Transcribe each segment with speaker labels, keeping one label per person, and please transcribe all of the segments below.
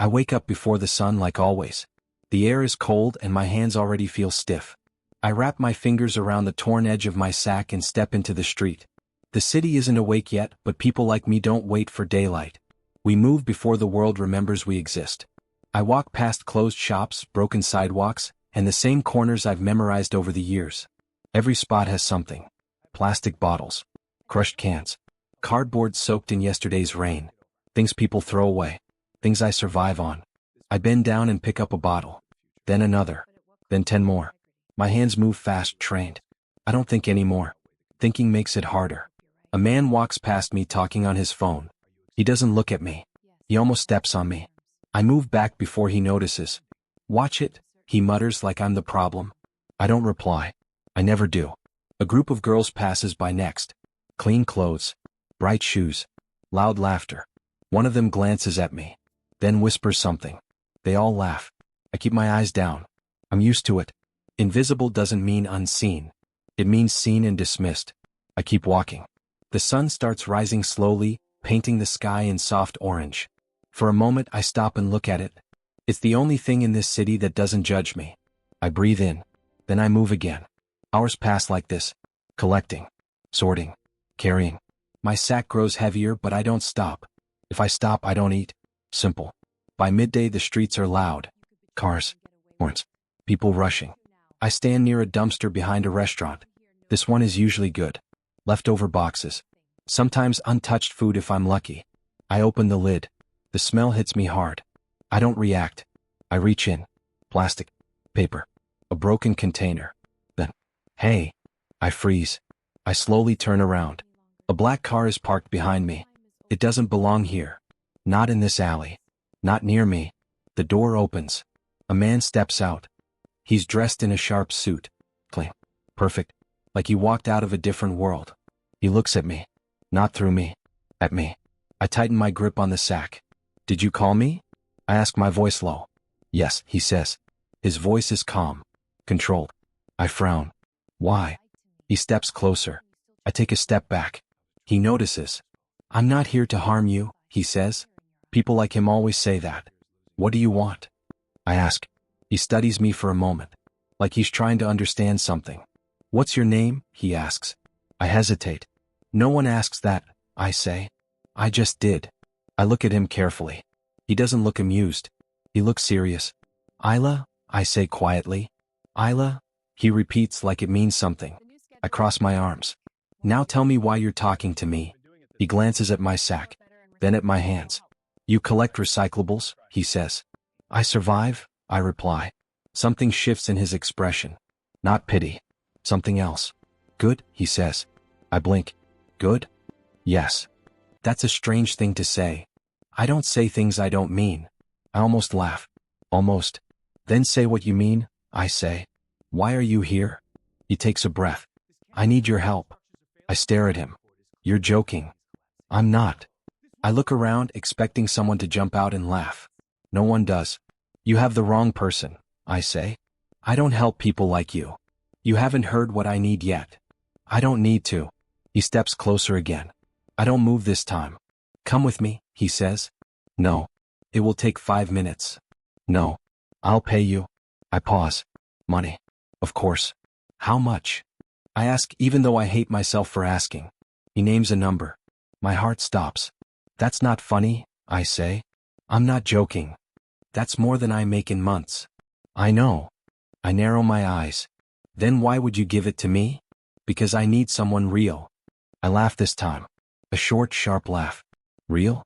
Speaker 1: I wake up before the sun like always. The air is cold and my hands already feel stiff. I wrap my fingers around the torn edge of my sack and step into the street. The city isn't awake yet, but people like me don't wait for daylight. We move before the world remembers we exist. I walk past closed shops, broken sidewalks, and the same corners I've memorized over the years. Every spot has something. Plastic bottles, crushed cans, cardboard soaked in yesterday's rain, things people throw away, things I survive on. I bend down and pick up a bottle, then another, then 10 more. My hands move fast, trained. I don't think anymore. Thinking makes it harder. A man walks past me talking on his phone. He doesn't look at me. He almost steps on me. I move back before he notices. "Watch it," he mutters like I'm the problem. I don't reply. I never do. A group of girls passes by next. Clean clothes, bright shoes, loud laughter. One of them glances at me, then whispers something. They all laugh. I keep my eyes down. I'm used to it. Invisible doesn't mean unseen. It means seen and dismissed. I keep walking. The sun starts rising slowly, painting the sky in soft orange. For a moment I stop and look at it. It's the only thing in this city that doesn't judge me. I breathe in. Then I move again. Hours pass like this. Collecting, sorting, carrying. My sack grows heavier, but I don't stop. If I stop, I don't eat. Simple. By midday the streets are loud. Cars, horns, people rushing. I stand near a dumpster behind a restaurant. This one is usually good. Leftover boxes. Sometimes untouched food if I'm lucky. I open the lid. The smell hits me hard. I don't react. I reach in. Plastic. Paper. A broken container. Then, hey. I freeze. I slowly turn around. A black car is parked behind me. It doesn't belong here. Not in this alley. Not near me. The door opens. A man steps out. He's dressed in a sharp suit. Clean. Perfect. Like he walked out of a different world. He looks at me. Not through me. At me. I tighten my grip on the sack. "Did you call me?" I ask, my voice low. "Yes," he says. His voice is calm. Controlled. I frown. "Why?" He steps closer. I take a step back. He notices. "I'm not here to harm you," he says. People like him always say that. "What do you want?" I ask. He studies me for a moment, like he's trying to understand something. "What's your name?" he asks. I hesitate. "No one asks that," I say. "I just did." I look at him carefully. He doesn't look amused. He looks serious. "Isla," I say quietly. "Isla," he repeats like it means something. I cross my arms. "Now tell me why you're talking to me." He glances at my sack, then at my hands. "You collect recyclables," he says. "I survive," I reply. Something shifts in his expression. Not pity. Something else. "Good," he says. I blink. "Good?" "Yes." That's a strange thing to say. I don't say things I don't mean. I almost laugh. "Almost." "Then say what you mean," I say. "Why are you here?" He takes a breath. "I need your help." I stare at him. "You're joking." "I'm not." I look around, expecting someone to jump out and laugh. No one does. "You have the wrong person," I say. "I don't help people like you. You haven't heard what I need yet." "I don't need to." He steps closer again. I don't move this time. "Come with me," he says. "No. It will take 5 minutes." "No. I'll pay you." I pause. "Money." "Of course." "How much?" I ask, even though I hate myself for asking. He names a number. My heart stops. "That's not funny," I say. "I'm not joking. That's more than I make in months." "I know." I narrow my eyes. "Then why would you give it to me?" "Because I need someone real." I laugh this time. A short, sharp laugh. "Real?"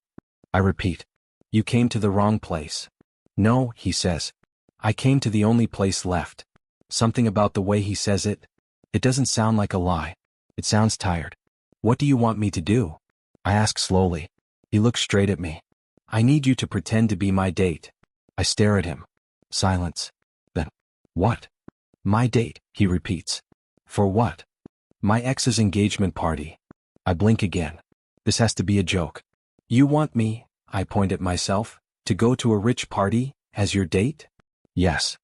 Speaker 1: I repeat. "You came to the wrong place." "No," he says. "I came to the only place left." Something about the way he says it. It doesn't sound like a lie. It sounds tired. "What do you want me to do?" I ask slowly. He looks straight at me. "I need you to pretend to be my date." I stare at him. Silence. Then, "What?" "My date," he repeats. "For what?" "My ex's engagement party." I blink again. This has to be a joke. "You want me," I point at myself, "to go to a rich party, as your date?" "Yes."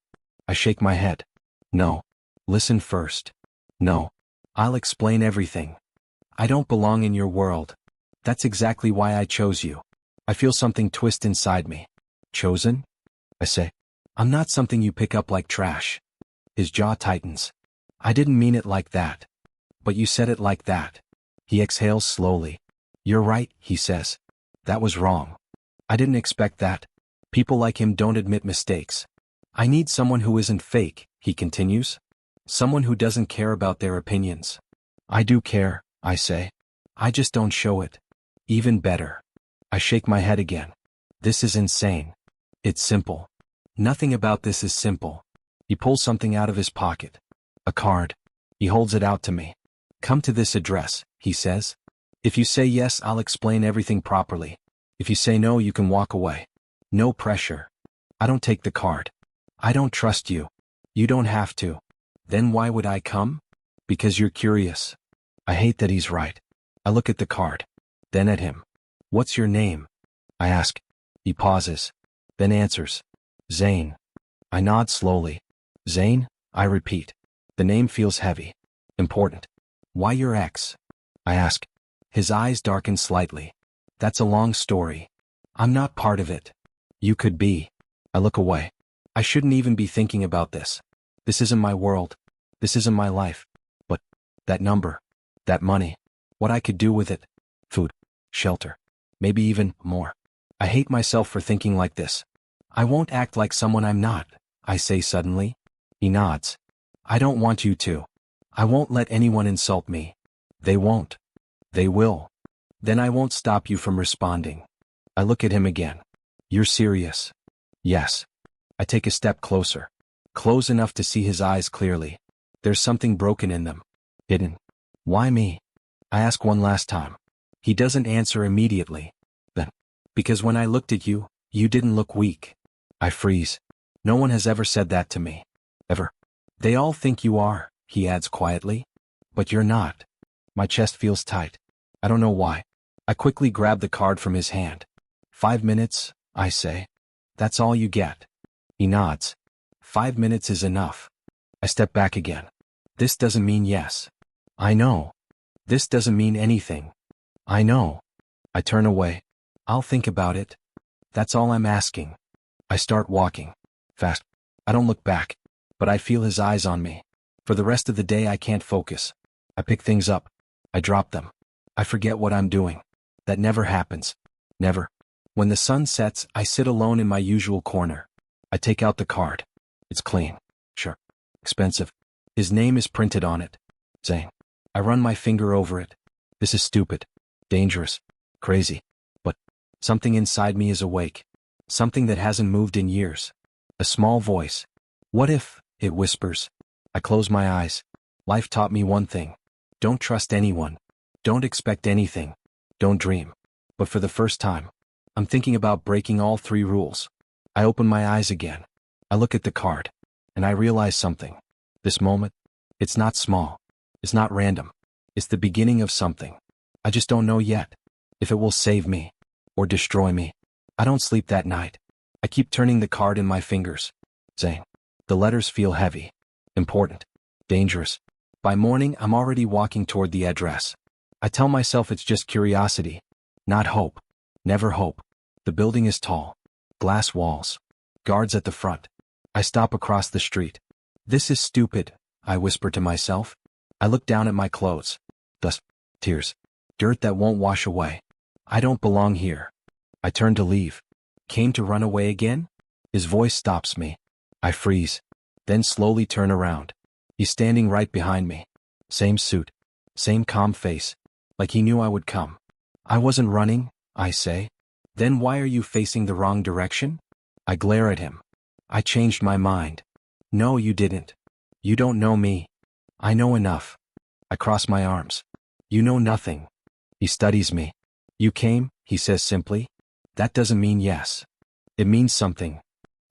Speaker 1: I shake my head. "No. Listen first." "No. I'll explain everything. I don't belong in your world. That's exactly why I chose you." I feel something twist inside me. Chosen? I say. I'm not something you pick up like trash. His jaw tightens. I didn't mean it like that. But you said it like that. He exhales slowly. You're right, he says. That was wrong. I didn't expect that. People like him don't admit mistakes. I need someone who isn't fake, he continues. Someone who doesn't care about their opinions. I do care, I say. I just don't show it. Even better. I shake my head again. This is insane. It's simple. Nothing about this is simple. He pulls something out of his pocket. A card. He holds it out to me. Come to this address, he says. If you say yes, I'll explain everything properly. If you say no, you can walk away. No pressure. I don't take the card. I don't trust you. You don't have to. Then why would I come? Because you're curious. I hate that he's right. I look at the card. Then at him. What's your name? I ask. He pauses. Then answers. Zane. I nod slowly. Zane? I repeat. The name feels heavy. Important. Why your ex? I ask. His eyes darken slightly. That's a long story. I'm not part of it. You could be. I look away. I shouldn't even be thinking about this. This isn't my world. This isn't my life. But that number, that money, what I could do with it. Food, shelter, maybe even more. I hate myself for thinking like this. I won't act like someone I'm not, I say suddenly. He nods. I don't want you to. I won't let anyone insult me. They won't. They will. Then I won't stop you from responding. I look at him again. You're serious? Yes. I take a step closer. Close enough to see his eyes clearly. There's something broken in them. Hidden. Why me? I ask one last time. He doesn't answer immediately. Then. Because when I looked at you, you didn't look weak. I freeze. No one has ever said that to me. Ever. They all think you are, he adds quietly. But you're not. My chest feels tight. I don't know why. I quickly grab the card from his hand. 5 minutes, I say. That's all you get. He nods. 5 minutes is enough. I step back again. This doesn't mean yes. I know. This doesn't mean anything. I know. I turn away. I'll think about it. That's all I'm asking. I start walking. Fast. I don't look back. But I feel his eyes on me. For the rest of the day I can't focus. I pick things up. I drop them. I forget what I'm doing. That never happens. Never. When the sun sets, I sit alone in my usual corner. I take out the card. It's clean. Sure. Expensive. His name is printed on it. Zane. I run my finger over it. This is stupid. Dangerous. Crazy. But something inside me is awake. Something that hasn't moved in years. A small voice. What if, it whispers. I close my eyes. Life taught me one thing. Don't trust anyone. Don't expect anything. Don't dream. But for the first time, I'm thinking about breaking all 3 rules. I open my eyes again. I look at the card. And I realize something. This moment, it's not small. It's not random. It's the beginning of something. I just don't know yet. If it will save me. Or destroy me. I don't sleep that night. I keep turning the card in my fingers. Zane. The letters feel heavy. Important. Dangerous. By morning, I'm already walking toward the address. I tell myself it's just curiosity. Not hope. Never hope. The building is tall. Glass walls. Guards at the front. I stop across the street. This is stupid, I whisper to myself. I look down at my clothes. Dust. Tears. Dirt that won't wash away. I don't belong here. I turn to leave. Came to run away again? His voice stops me. I freeze. Then slowly turn around. He's standing right behind me. Same suit. Same calm face. Like he knew I would come. I wasn't running, I say. Then why are you facing the wrong direction? I glare at him. I changed my mind. No, you didn't. You don't know me. I know enough. I cross my arms. You know nothing. He studies me. You came, he says simply. That doesn't mean yes. It means something.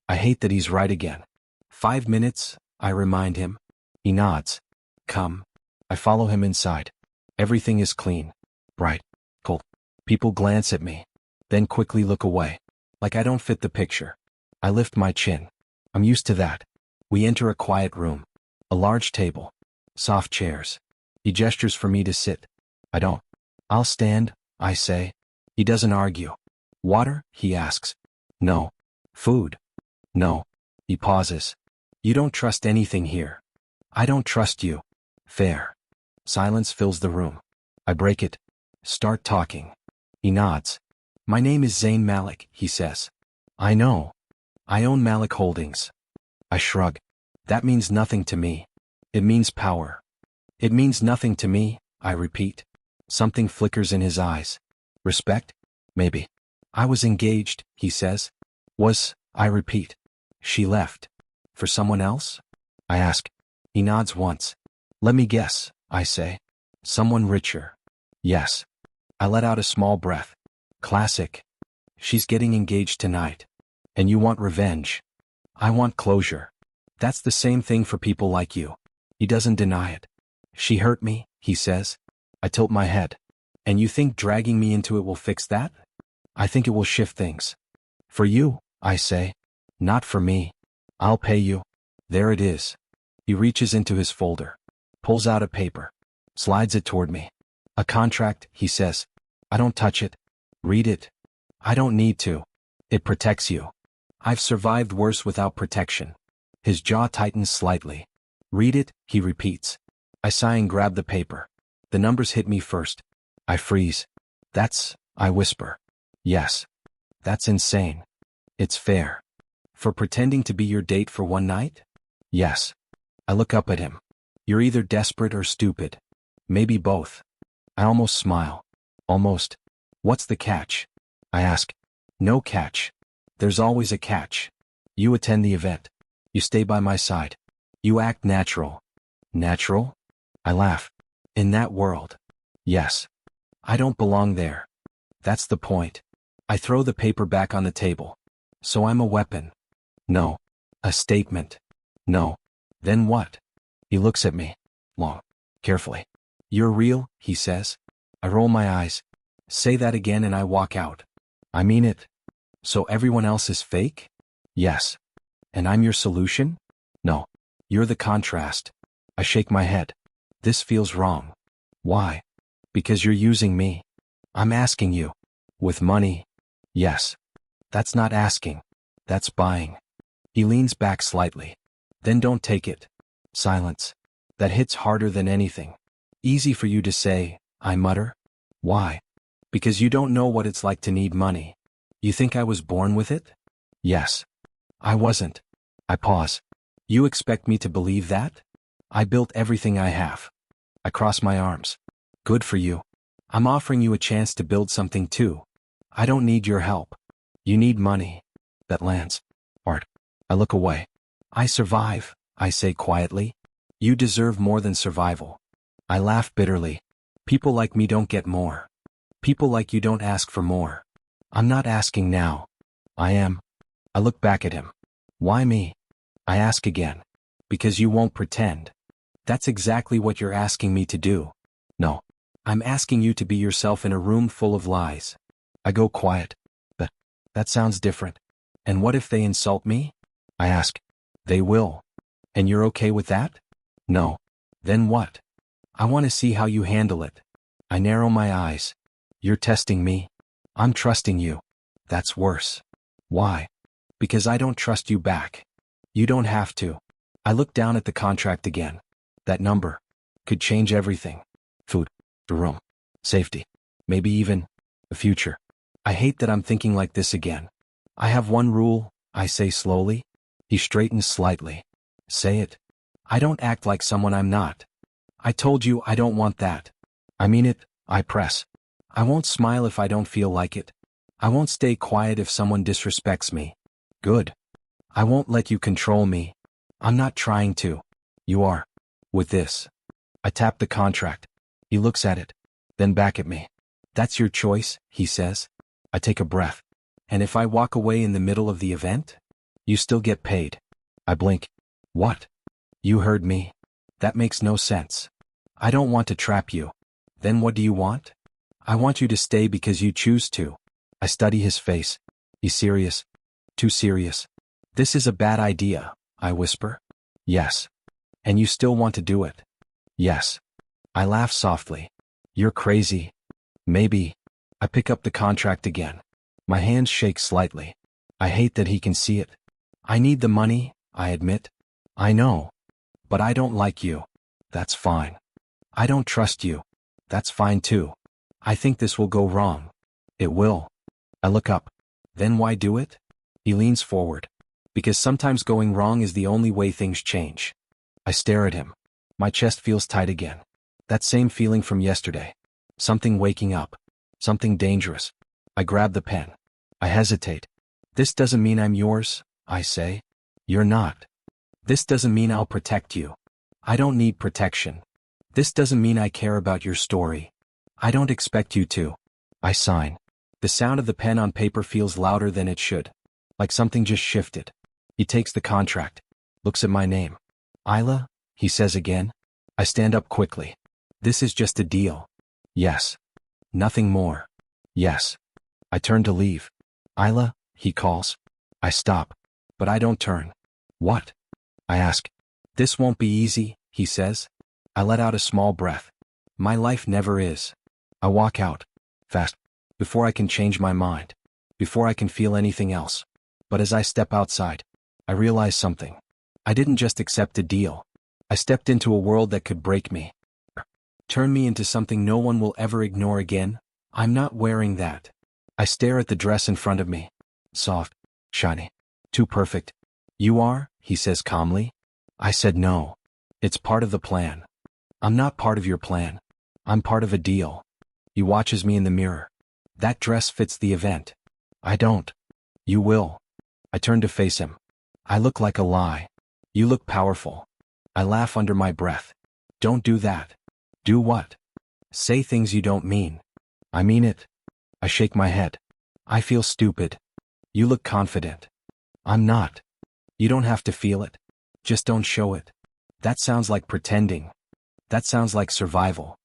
Speaker 1: I hate that he's right again. 5 minutes, I remind him. He nods. Come. I follow him inside. Everything is clean. Bright. Cold. People glance at me. Then quickly look away. Like I don't fit the picture. I lift my chin. I'm used to that. We enter a quiet room. A large table. Soft chairs. He gestures for me to sit. I don't. I'll stand, I say. He doesn't argue. Water, he asks. No. Food? No. He pauses. You don't trust anything here. I don't trust you. Fair. Silence fills the room. I break it. Start talking. He nods. My name is Zayn Malik, he says. I know. I own Malik Holdings. I shrug. That means nothing to me. It means power. It means nothing to me, I repeat. Something flickers in his eyes. Respect? Maybe. I was engaged, he says. Was, I repeat. She left. For someone else? I ask. He nods once. Let me guess, I say. Someone richer. Yes. I let out a small breath. Classic. She's getting engaged tonight. And you want revenge. I want closure. That's the same thing for people like you. He doesn't deny it. She hurt me, he says. I tilt my head. And you think dragging me into it will fix that? I think it will shift things. For you, I say. Not for me. I'll pay you. There it is. He reaches into his folder. Pulls out a paper. Slides it toward me. A contract, he says. I don't touch it. Read it. I don't need to. It protects you. I've survived worse without protection. His jaw tightens slightly. Read it, he repeats. I sigh and grab the paper. The numbers hit me first. I freeze. That's, I whisper. Yes. That's insane. It's fair. For pretending to be your date for one night? Yes. I look up at him. You're either desperate or stupid. Maybe both. I almost smile. Almost. What's the catch? I ask. No catch. There's always a catch. You attend the event. You stay by my side. You act natural. Natural? I laugh. In that world. Yes. I don't belong there. That's the point. I throw the paper back on the table. So I'm a weapon. No. A statement. No. Then what? He looks at me. Long. Carefully. You're real, he says. I roll my eyes. Say that again and I walk out. I mean it. So everyone else is fake? Yes. And I'm your solution? No. You're the contrast. I shake my head. This feels wrong. Why? Because you're using me. I'm asking you. With money? Yes. That's not asking. That's buying. He leans back slightly. Then don't take it. Silence. That hits harder than anything. Easy for you to say, I mutter. Why? Because you don't know what it's like to need money. You think I was born with it? Yes. I wasn't. I pause. You expect me to believe that? I built everything I have. I cross my arms. Good for you. I'm offering you a chance to build something too. I don't need your help. You need money. That lands. Art. I look away. I survive, I say quietly. You deserve more than survival. I laugh bitterly. People like me don't get more. People like you don't ask for more. I'm not asking now. I am. I look back at him. Why me? I ask again. Because you won't pretend. That's exactly what you're asking me to do. No. I'm asking you to be yourself in a room full of lies. I go quiet. But that sounds different. And what if they insult me? I ask. They will. And you're okay with that? No. Then what? I want to see how you handle it. I narrow my eyes. You're testing me. I'm trusting you. That's worse. Why? Because I don't trust you back. You don't have to. I look down at the contract again. That number could change everything. Food, the room, safety, maybe even the future. I hate that I'm thinking like this again. I have one rule, I say slowly. He straightens slightly. Say it. I don't act like someone I'm not. I told you I don't want that. I mean it, I press. I won't smile if I don't feel like it. I won't stay quiet if someone disrespects me. Good. I won't let you control me. I'm not trying to. You are. With this. I tap the contract. He looks at it. Then back at me. That's your choice, he says. I take a breath. And if I walk away in the middle of the event? You still get paid. I blink. What? You heard me. That makes no sense. I don't want to trap you. Then what do you want? I want you to stay because you choose to. I study his face. He's serious. Too serious. This is a bad idea, I whisper. Yes. And you still want to do it? Yes. I laugh softly. You're crazy. Maybe. I pick up the contract again. My hands shake slightly. I hate that he can see it. I need the money, I admit. I know. But I don't like you. That's fine. I don't trust you. That's fine too. I think this will go wrong. It will. I look up. Then why do it? He leans forward. Because sometimes going wrong is the only way things change. I stare at him. My chest feels tight again. That same feeling from yesterday. Something waking up. Something dangerous. I grab the pen. I hesitate. This doesn't mean I'm yours, I say. You're not. This doesn't mean I'll protect you. I don't need protection. This doesn't mean I care about your story. I don't expect you to. I sign. The sound of the pen on paper feels louder than it should. Like something just shifted. He takes the contract. Looks at my name. Isla, he says again. I stand up quickly. This is just a deal. Yes. Nothing more. Yes. I turn to leave. Isla, he calls. I stop. But I don't turn. What? I ask. This won't be easy, he says. I let out a small breath. My life never is. I walk out. Fast. Before I can change my mind. Before I can feel anything else. But as I step outside, I realize something. I didn't just accept a deal. I stepped into a world that could break me. Turn me into something no one will ever ignore again. I'm not wearing that. I stare at the dress in front of me. Soft. Shiny. Too perfect. You are, he says calmly. I said no. It's part of the plan. I'm not part of your plan. I'm part of a deal. He watches me in the mirror. That dress fits the event. I don't. You will. I turn to face him. I look like a lie. You look powerful. I laugh under my breath. Don't do that. Do what? Say things you don't mean. I mean it. I shake my head. I feel stupid. You look confident. I'm not. You don't have to feel it. Just don't show it. That sounds like pretending. That sounds like survival.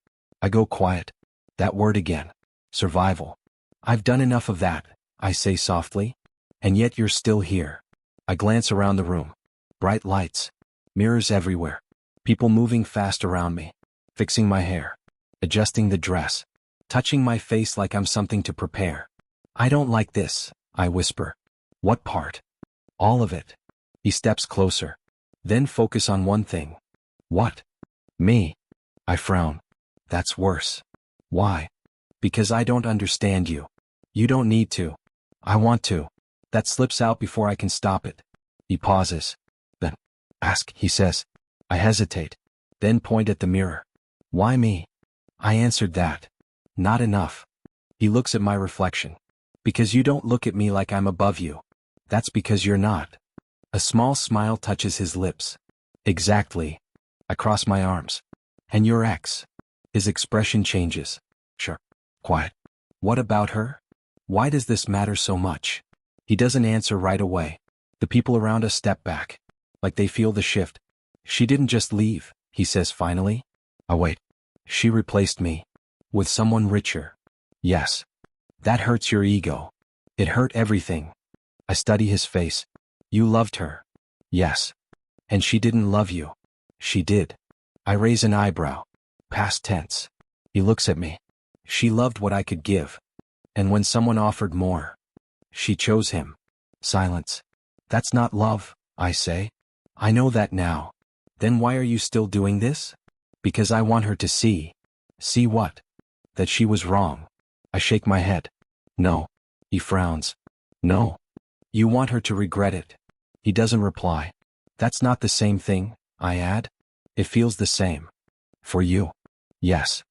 Speaker 1: I go quiet. That word again. Survival. I've done enough of that, I say softly. And yet you're still here. I glance around the room. Bright lights. Mirrors everywhere. People moving fast around me. Fixing my hair. Adjusting the dress. Touching my face like I'm something to prepare. I don't like this, I whisper. What part? All of it. He steps closer. Then focus on one thing. What? Me. I frown. That's worse. Why? Because I don't understand you. You don't need to. I want to. That slips out before I can stop it. He pauses. Then, ask, he says. I hesitate. Then point at the mirror. Why me? I answered that. Not enough. He looks at my reflection. Because you don't look at me like I'm above you. That's because you're not. A small smile touches his lips. Exactly. I cross my arms. And your ex? His expression changes. Sure. Quiet. What about her? Why does this matter so much? He doesn't answer right away. The people around us step back. Like they feel the shift. She didn't just leave, he says finally. Oh wait. She replaced me. With someone richer. Yes. That hurts your ego. It hurt everything. I study his face. You loved her. Yes. And she didn't love you. She did. I raise an eyebrow. Past tense. He looks at me. She loved what I could give. And when someone offered more, she chose him. Silence. That's not love, I say. I know that now. Then why are you still doing this? Because I want her to see. See what? That she was wrong. I shake my head. No. He frowns. No. You want her to regret it. He doesn't reply. That's not the same thing, I add. It feels the same. For you. Yes.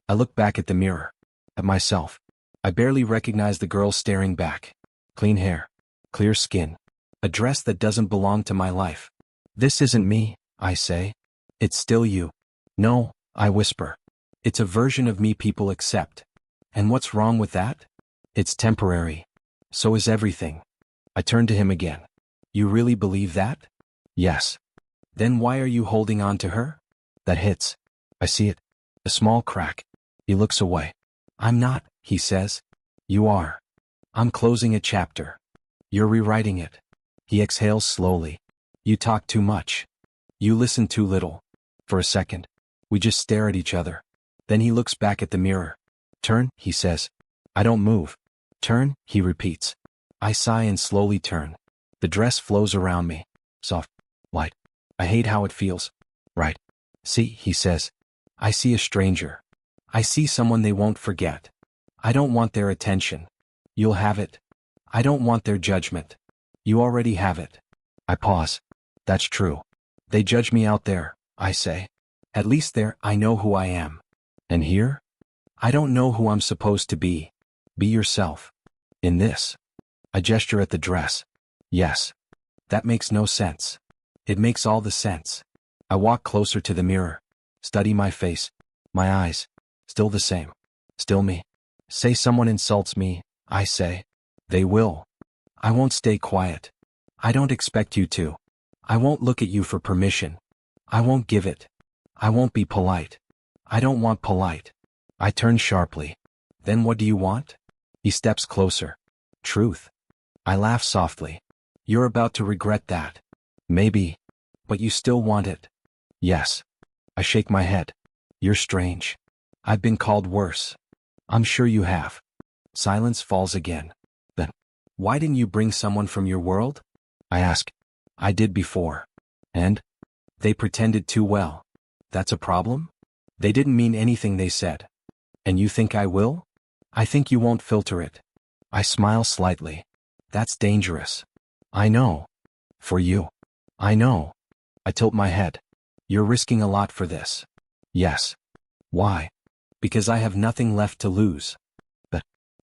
Speaker 1: I look back at the mirror. At myself. I barely recognize the girl staring back. Clean hair. Clear skin. A dress that doesn't belong to my life. This isn't me, I say. It's still you. No, I whisper. It's a version of me people accept. And what's wrong with that? It's temporary. So is everything. I turn to him again. You really believe that? Yes. Then why are you holding on to her? That hits. I see it. A small crack. He looks away. I'm not, he says. You are. I'm closing a chapter. You're rewriting it. He exhales slowly. You talk too much. You listen too little. For a second, we just stare at each other. Then he looks back at the mirror. Turn, he says. I don't move. Turn, he repeats. I sigh and slowly turn. The dress flows around me. Soft. Light. I hate how it feels. Right. See, he says. I see a stranger. I see someone they won't forget. I don't want their attention. You'll have it. I don't want their judgment. You already have it. I pause. That's true. They judge me out there, I say. At least there, I know who I am. And here? I don't know who I'm supposed to be. Be yourself. In this. I gesture at the dress. Yes. That makes no sense. It makes all the sense. I walk closer to the mirror. Study my face. My eyes. Still the same. Still me. Say someone insults me, I say. They will. I won't stay quiet. I don't expect you to. I won't look at you for permission. I won't give it. I won't be polite. I don't want polite. I turn sharply. Then what do you want? He steps closer. Truth. I laugh softly. You're about to regret that. Maybe. But you still want it. Yes. I shake my head. You're strange. I've been called worse. I'm sure you have. Silence falls again. Then, why didn't you bring someone from your world? I ask. I did before. And? They pretended too well. That's a problem? They didn't mean anything they said. And you think I will? I think you won't filter it. I smile slightly. That's dangerous. I know. For you. I know. I tilt my head. You're risking a lot for this. Yes. Why? Because I have nothing left to lose.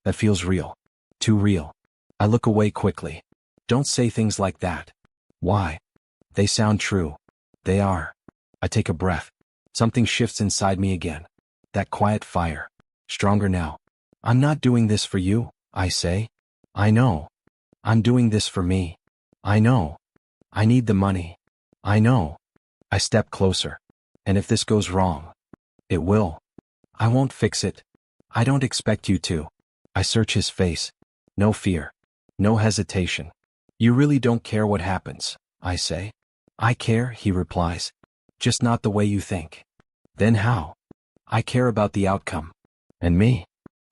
Speaker 1: That feels real. Too real. I look away quickly. Don't say things like that. Why? They sound true. They are. I take a breath. Something shifts inside me again. That quiet fire. Stronger now. I'm not doing this for you, I say. I know. I'm doing this for me. I know. I need the money. I know. I step closer. And if this goes wrong, it will. I won't fix it. I don't expect you to. I search his face. No fear. No hesitation. You really don't care what happens, I say. I care, he replies. Just not the way you think. Then how? I care about the outcome. And me?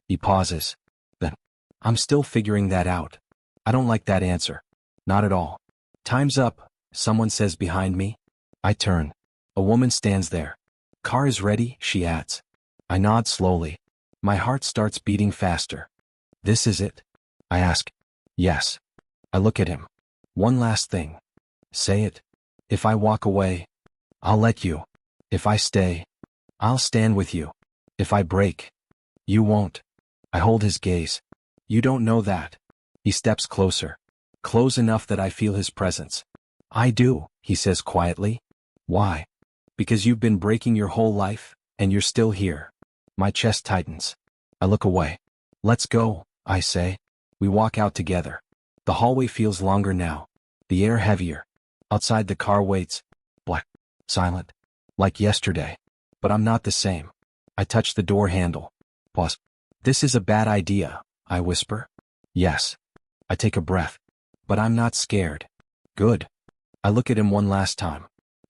Speaker 1: He pauses. Then, I'm still figuring that out. I don't like that answer. Not at all. Time's up, someone says behind me. I turn. A woman stands there. Car is ready, she adds. I nod slowly. My heart starts beating faster. This is it? I ask. Yes. I look at him. One last thing. Say it. If I walk away, I'll let you. If I stay, I'll stand with you. If I break, you won't. I hold his gaze. You don't know that. He steps closer. Close enough that I feel his presence. I do, he says quietly. Why? Because you've been breaking your whole life, and you're still here. My chest tightens. I look away. Let's go, I say. We walk out together. The hallway feels longer now. The air heavier. Outside the car waits. Black. Silent. Like yesterday. But I'm not the same. I touch the door handle. Pause. This is a bad idea, I whisper. Yes. I take a breath. But I'm not scared. Good. I look at him one last time.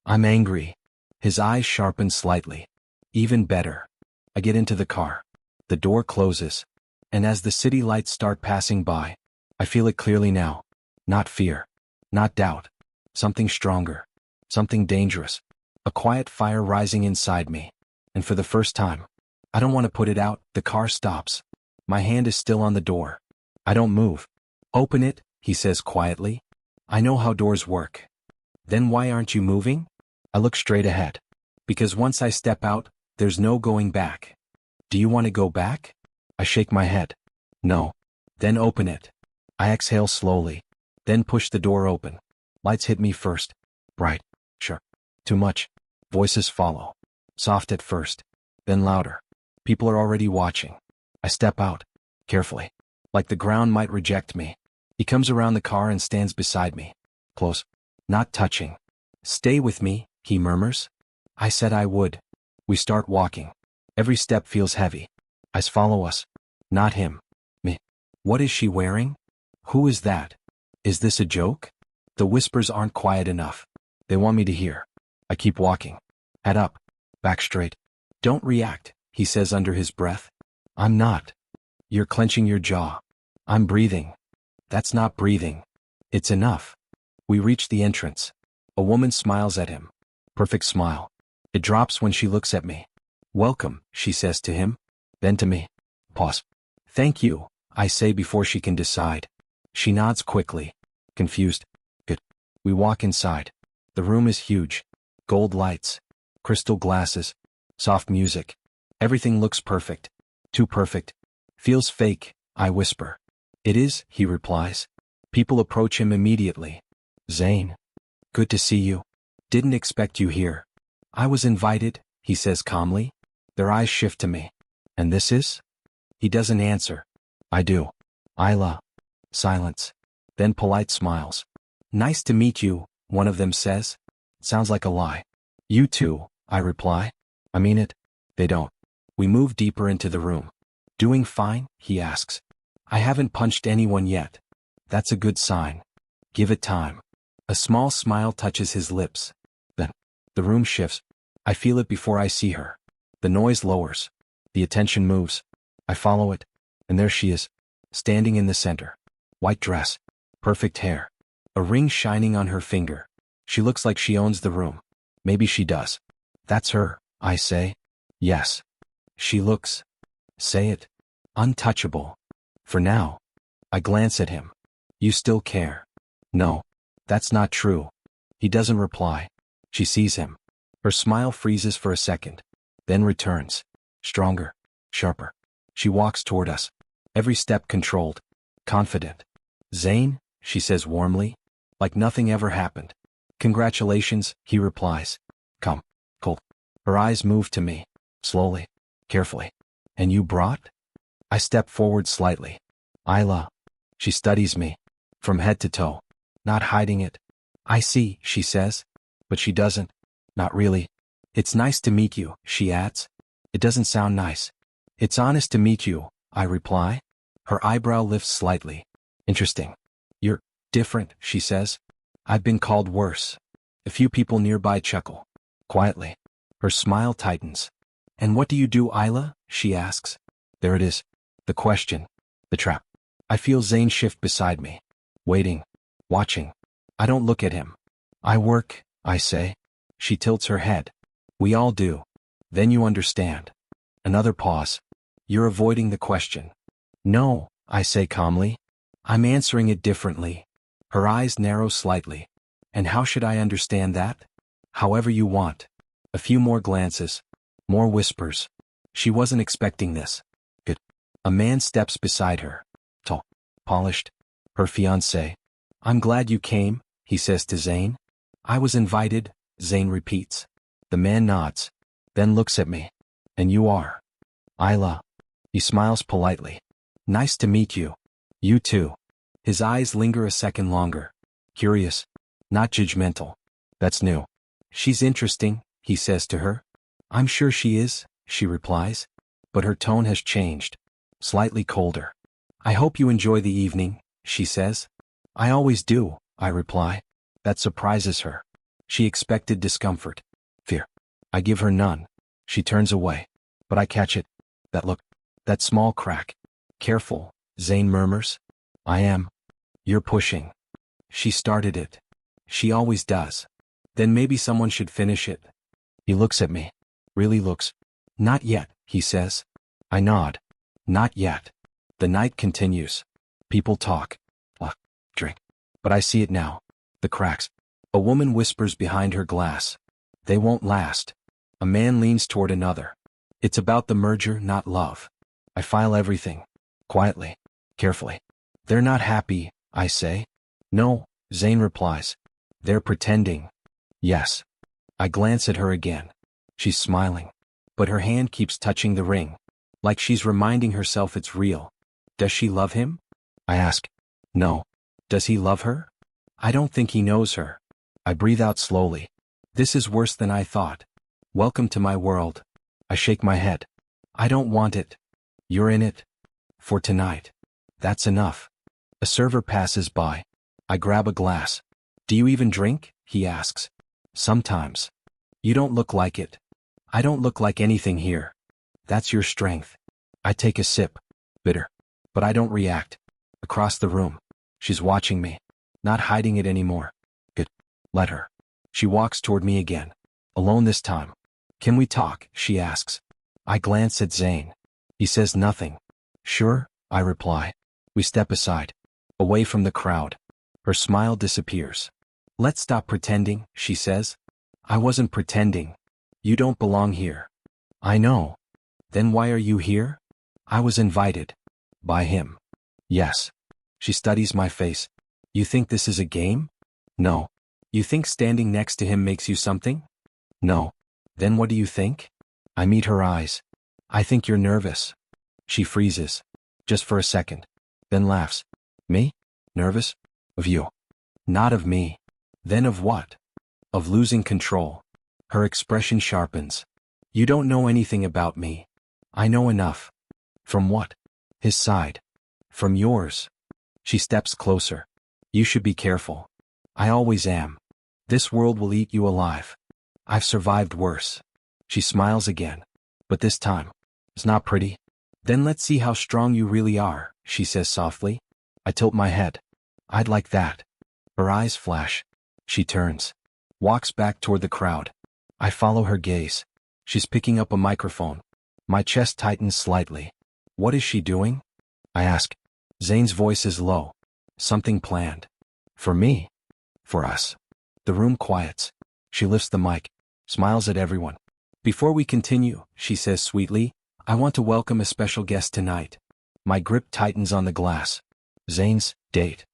Speaker 1: I'm angry. His eyes sharpen slightly. Even better. I get into the car. The door closes. And as the city lights start passing by, I feel it clearly now. Not fear. Not doubt. Something stronger. Something dangerous. A quiet fire rising inside me. And for the first time, I don't want to put it out. The car stops. My hand is still on the door. I don't move. Open it, he says quietly. I know how doors work. Then why aren't you moving? I look straight ahead. Because once I step out, there's no going back. Do you want to go back? I shake my head. No. Then open it. I exhale slowly. Then push the door open. Lights hit me first. Bright. Sure. Too much. Voices follow. Soft at first. Then louder. People are already watching. I step out. Carefully. Like the ground might reject me. He comes around the car and stands beside me. Close. Not touching. Stay with me, he murmurs. I said I would. We start walking. Every step feels heavy. Eyes follow us. Not him. Me. What is she wearing? Who is that? Is this a joke? The whispers aren't quiet enough. They want me to hear. I keep walking. Head up. Back straight. Don't react, he says under his breath. I'm not. You're clenching your jaw. I'm breathing. That's not breathing. It's enough. We reach the entrance. A woman smiles at him. Perfect smile. It drops when she looks at me. Welcome, she says to him. Then to me. Pause. Thank you, I say before she can decide. She nods quickly. Confused. Good. We walk inside. The room is huge. Gold lights. Crystal glasses. Soft music. Everything looks perfect. Too perfect. Feels fake, I whisper. It is, he replies. People approach him immediately. Zane. Good to see you. Didn't expect you here. I was invited, he says calmly. Their eyes shift to me. And this is? He doesn't answer. I do. Isla. Silence. Then polite smiles. Nice to meet you, one of them says. Sounds like a lie. You too, I reply. I mean it. They don't. We move deeper into the room. Doing fine, he asks. I haven't punched anyone yet. That's a good sign. Give it time. A small smile touches his lips. Then, the room shifts. I feel it before I see her. The noise lowers. The attention moves. I follow it. And there she is. Standing in the center. White dress. Perfect hair. A ring shining on her finger. She looks like she owns the room. Maybe she does. That's her, I say. Yes. She looks. Say it. Untouchable. For now. I glance at him. You still care. No. That's not true. He doesn't reply. She sees him. Her smile freezes for a second. Then returns. Stronger. Sharper. She walks toward us. Every step controlled. Confident. Zane, she says warmly. Like nothing ever happened. Congratulations, he replies. Come. Cold. Her eyes move to me. Slowly. Carefully. And you brought? I step forward slightly. Isla. She studies me. From head to toe. Not hiding it. I see, she says. But she doesn't. Not really. It's nice to meet you, she adds. It doesn't sound nice. It's honest to meet you, I reply. Her eyebrow lifts slightly. Interesting. You're different, she says. I've been called worse. A few people nearby chuckle. Quietly. Her smile tightens. And what do you do, Isla? She asks. There it is. The question. The trap. I feel Zane shift beside me. Waiting. Watching. I don't look at him. I work, I say. She tilts her head. We all do. Then you understand. Another pause. You're avoiding the question. No, I say calmly. I'm answering it differently. Her eyes narrow slightly. And how should I understand that? However you want. A few more glances. More whispers. She wasn't expecting this. Good. A man steps beside her. Tall. Polished. Her fiancé. I'm glad you came, he says to Zane. I was invited, Zane repeats. The man nods. Then looks at me. And you are? Isla. He smiles politely. Nice to meet you. You too. His eyes linger a second longer. Curious. Not judgmental. That's new. She's interesting, he says to her. I'm sure she is, she replies. But her tone has changed. Slightly colder. I hope you enjoy the evening, she says. I always do, I reply. That surprises her. She expected discomfort. Fear. I give her none. She turns away. But I catch it. That look. That small crack. Careful, Zane murmurs. I am. You're pushing. She started it. She always does. Then maybe someone should finish it. He looks at me. Really looks. Not yet, he says. I nod. Not yet. The night continues. People talk. Drink. But I see it now. The cracks. A woman whispers behind her glass. They won't last. A man leans toward another. It's about the merger, not love. I file everything. Quietly. Carefully. They're not happy, I say. No, Zane replies. They're pretending. Yes. I glance at her again. She's smiling. But her hand keeps touching the ring. Like she's reminding herself it's real. Does she love him? I ask. No. Does he love her? I don't think he knows her. I breathe out slowly. This is worse than I thought. Welcome to my world. I shake my head. I don't want it. You're in it. For tonight. That's enough. A server passes by. I grab a glass. Do you even drink? He asks. Sometimes. You don't look like it. I don't look like anything here. That's your strength. I take a sip. Bitter. But I don't react. Across the room. She's watching me. Not hiding it anymore. Good. Let her. She walks toward me again. Alone this time. Can we talk? She asks. I glance at Zane. He says nothing. Sure, I reply. We step aside. Away from the crowd. Her smile disappears. Let's stop pretending, she says. I wasn't pretending. You don't belong here. I know. Then why are you here? I was invited. By him. Yes. She studies my face. You think this is a game? No. You think standing next to him makes you something? No. Then what do you think? I meet her eyes. I think you're nervous. She freezes. Just for a second. Then laughs. Me? Nervous? Of you. Not of me. Then of what? Of losing control. Her expression sharpens. You don't know anything about me. I know enough. From what? His side. From yours. She steps closer. You should be careful. I always am. This world will eat you alive. I've survived worse. She smiles again. But this time. It's not pretty. Then let's see how strong you really are, she says softly. I tilt my head. I'd like that. Her eyes flash. She turns. Walks back toward the crowd. I follow her gaze. She's picking up a microphone. My chest tightens slightly. What is she doing? I ask. Zane's voice is low. Something planned. For me? For us. The room quiets. She lifts the mic. Smiles at everyone. Before we continue, she says sweetly, I want to welcome a special guest tonight. My grip tightens on the glass. Zane's date.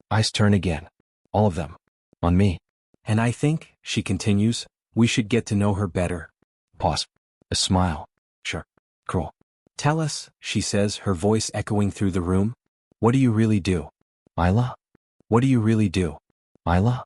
Speaker 1: Eyes turn again. All of them. On me. And I think, she continues, we should get to know her better. Pause. A smile. Sure. Cruel. Tell us, she says, her voice echoing through the room. What do you really do? Isla? What do you really do? Isla?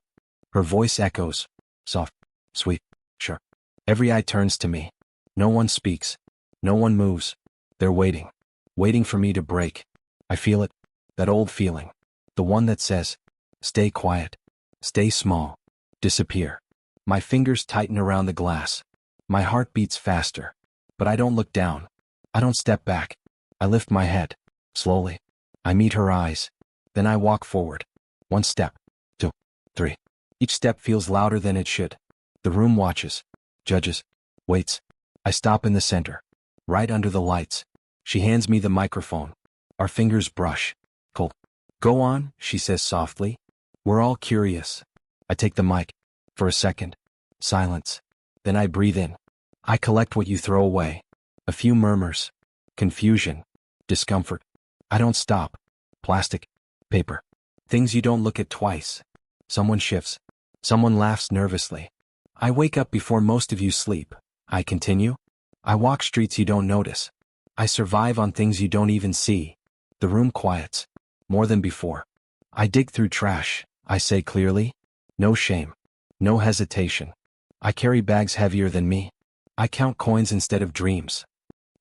Speaker 1: Her voice echoes. Soft. Sweet. Sure. Every eye turns to me. No one speaks. No one moves. They're waiting. Waiting for me to break. I feel it. That old feeling. The one that says, stay quiet. Stay small. Disappear. My fingers tighten around the glass. My heart beats faster. But I don't look down. I don't step back. I lift my head. Slowly. I meet her eyes. Then I walk forward. 1 step. 2. 3. Each step feels louder than it should. The room watches. Judges. Waits. I stop in the center. Right under the lights. She hands me the microphone. Our fingers brush. Cold. Go on, she says softly. We're all curious. I take the mic. For a second. Silence. Then I breathe in. I collect what you throw away. A few murmurs. Confusion. Discomfort. I don't stop. Plastic. Paper. Things you don't look at twice. Someone shifts. Someone laughs nervously. I wake up before most of you sleep. I continue. I walk streets you don't notice. I survive on things you don't even see. The room quiets. More than before. I dig through trash. I say clearly. No shame. No hesitation. I carry bags heavier than me. I count coins instead of dreams.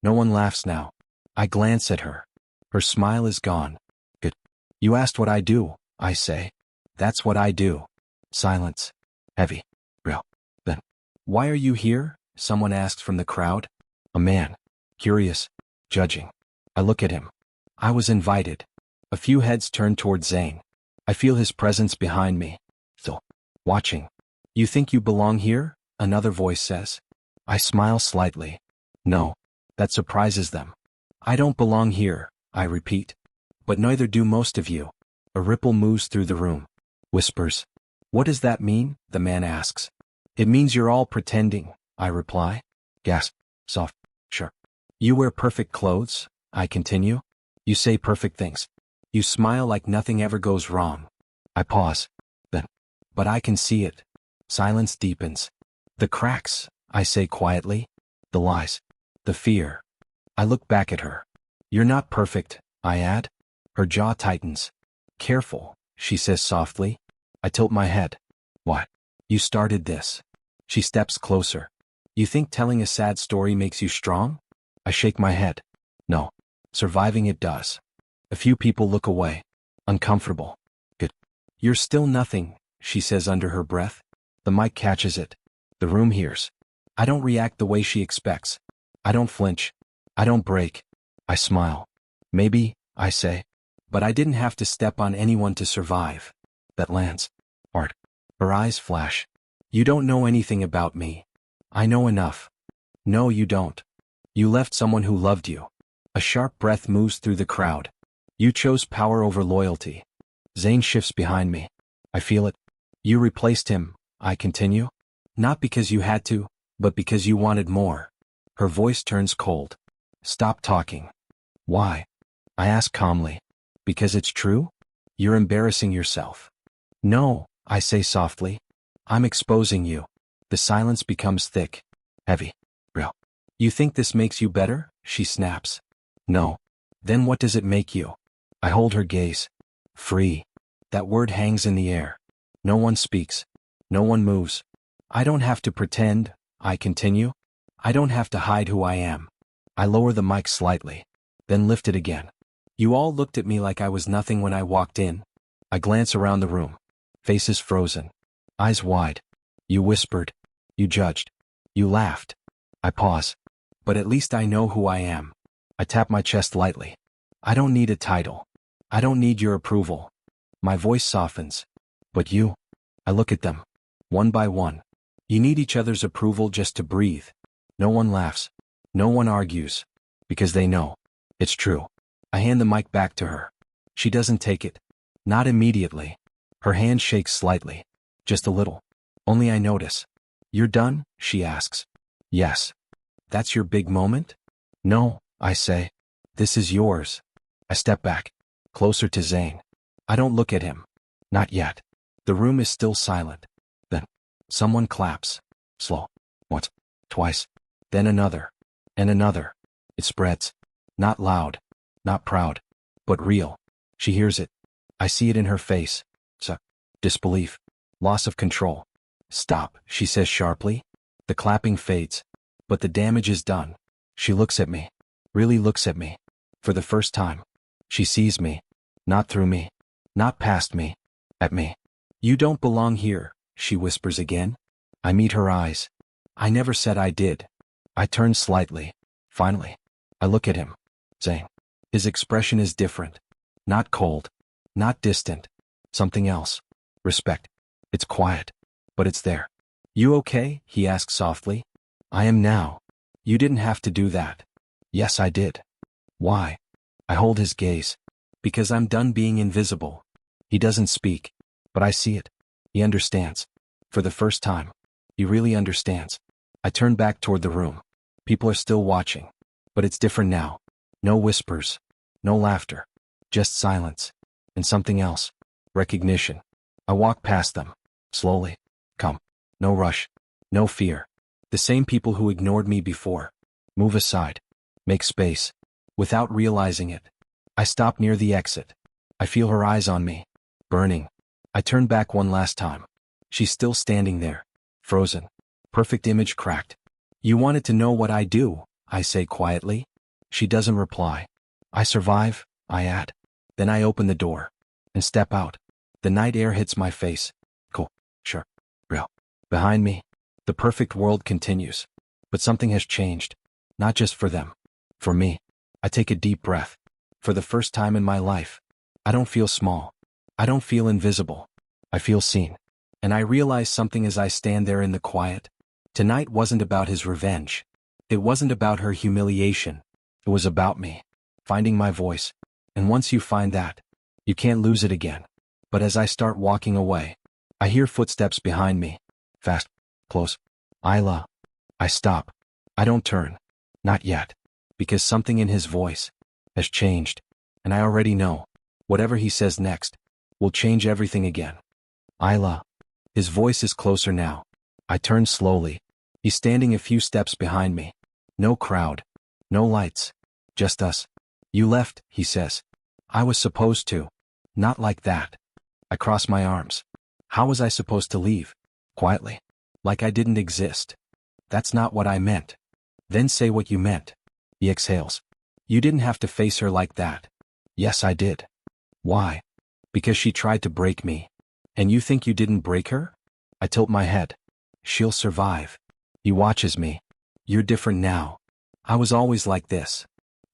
Speaker 1: No one laughs now. I glance at her. Her smile is gone. Good. You asked what I do, I say. That's what I do. Silence. Heavy. Real. Then. Why are you here? Someone asks from the crowd. A man. Curious. Judging. I look at him. I was invited. A few heads turn toward Zane. I feel his presence behind me. Still. Watching. You think you belong here? Another voice says. I smile slightly. No. That surprises them. I don't belong here, I repeat. But neither do most of you. A ripple moves through the room. Whispers. What does that mean? The man asks. It means you're all pretending, I reply. Gasp. Soft. Sure. You wear perfect clothes, I continue. You say perfect things. You smile like nothing ever goes wrong. I pause. Then. But I can see it. Silence deepens. The cracks, I say quietly. The lies. The fear. I look back at her. You're not perfect, I add. Her jaw tightens. Careful, she says softly. I tilt my head. What? You started this. She steps closer. You think telling a sad story makes you strong? I shake my head. No. Surviving it does. A few people look away. Uncomfortable. Good. You're still nothing, she says under her breath. The mic catches it. The room hears. I don't react the way she expects. I don't flinch. I don't break. I smile. Maybe, I say. But I didn't have to step on anyone to survive. That lands. Art. Her eyes flash. You don't know anything about me. I know enough. No, you don't. You left someone who loved you. A sharp breath moves through the crowd. You chose power over loyalty. Zane shifts behind me. I feel it. You replaced him, I continue. Not because you had to, but because you wanted more. Her voice turns cold. Stop talking. Why? I ask calmly. Because it's true? You're embarrassing yourself. No, I say softly. I'm exposing you. The silence becomes thick. Heavy. Real. You think this makes you better? She snaps. No. Then what does it make you? I hold her gaze. Free. That word hangs in the air. No one speaks. No one moves. I don't have to pretend, I continue. I don't have to hide who I am. I lower the mic slightly, then lift it again. You all looked at me like I was nothing when I walked in. I glance around the room. Faces frozen. Eyes wide. You whispered. You judged. You laughed. I pause. But at least I know who I am. I tap my chest lightly. I don't need a title. I don't need your approval. My voice softens. But you? I look at them. One by one. You need each other's approval just to breathe. No one laughs. No one argues. Because they know. It's true. I hand the mic back to her. She doesn't take it. Not immediately. Her hand shakes slightly. Just a little. Only I notice. You're done? She asks. Yes. That's your big moment? No, I say. This is yours. I step back. Closer to Zane. I don't look at him. Not yet. The room is still silent. Then, someone claps. Slow. Once. Twice. Then another. And another. It spreads. Not loud. Not proud. But real. She hears it. I see it in her face. Disbelief. Loss of control. Stop, she says sharply. The clapping fades. But the damage is done. She looks at me. Really looks at me. For the first time. She sees me. Not through me. Not past me. At me. You don't belong here, she whispers again. I meet her eyes. I never said I did. I turn slightly. Finally. I look at him. Zane. His expression is different. Not cold. Not distant. Something else. Respect. It's quiet. But it's there. You okay? He asks softly. I am now. You didn't have to do that. Yes, I did. Why? I hold his gaze. Because I'm done being invisible. He doesn't speak. But I see it. He understands. For the first time. He really understands. I turn back toward the room. People are still watching. But it's different now. No whispers. No laughter. Just silence. And something else. Recognition. I walk past them. Slowly. Come. No rush. No fear. The same people who ignored me before. Move aside. Make space. Without realizing it. I stop near the exit. I feel her eyes on me. Burning. I turn back one last time. She's still standing there. Frozen. Perfect image cracked. You wanted to know what I do, I say quietly. She doesn't reply. I survive, I add. Then I open the door. And step out. The night air hits my face. Cool. Sure. Real. Behind me. The perfect world continues. But something has changed. Not just for them. For me. I take a deep breath. For the first time in my life. I don't feel small. I don't feel invisible. I feel seen. And I realize something as I stand there in the quiet. Tonight wasn't about his revenge. It wasn't about her humiliation. It was about me. Finding my voice. And once you find that, you can't lose it again. But as I start walking away, I hear footsteps behind me. Fast. Close. Isla. I stop. I don't turn. Not yet. Because something in his voice has changed. And I already know. Whatever he says next will change everything again. Isla. His voice is closer now. I turn slowly. He's standing a few steps behind me. No crowd. No lights. Just us. You left, he says. I was supposed to. Not like that. I cross my arms. How was I supposed to leave? Quietly. Like I didn't exist. That's not what I meant. Then say what you meant. He exhales. You didn't have to face her like that. Yes, I did. Why? Because she tried to break me. And you think you didn't break her? I tilt my head. She'll survive. He watches me. You're different now. I was always like this.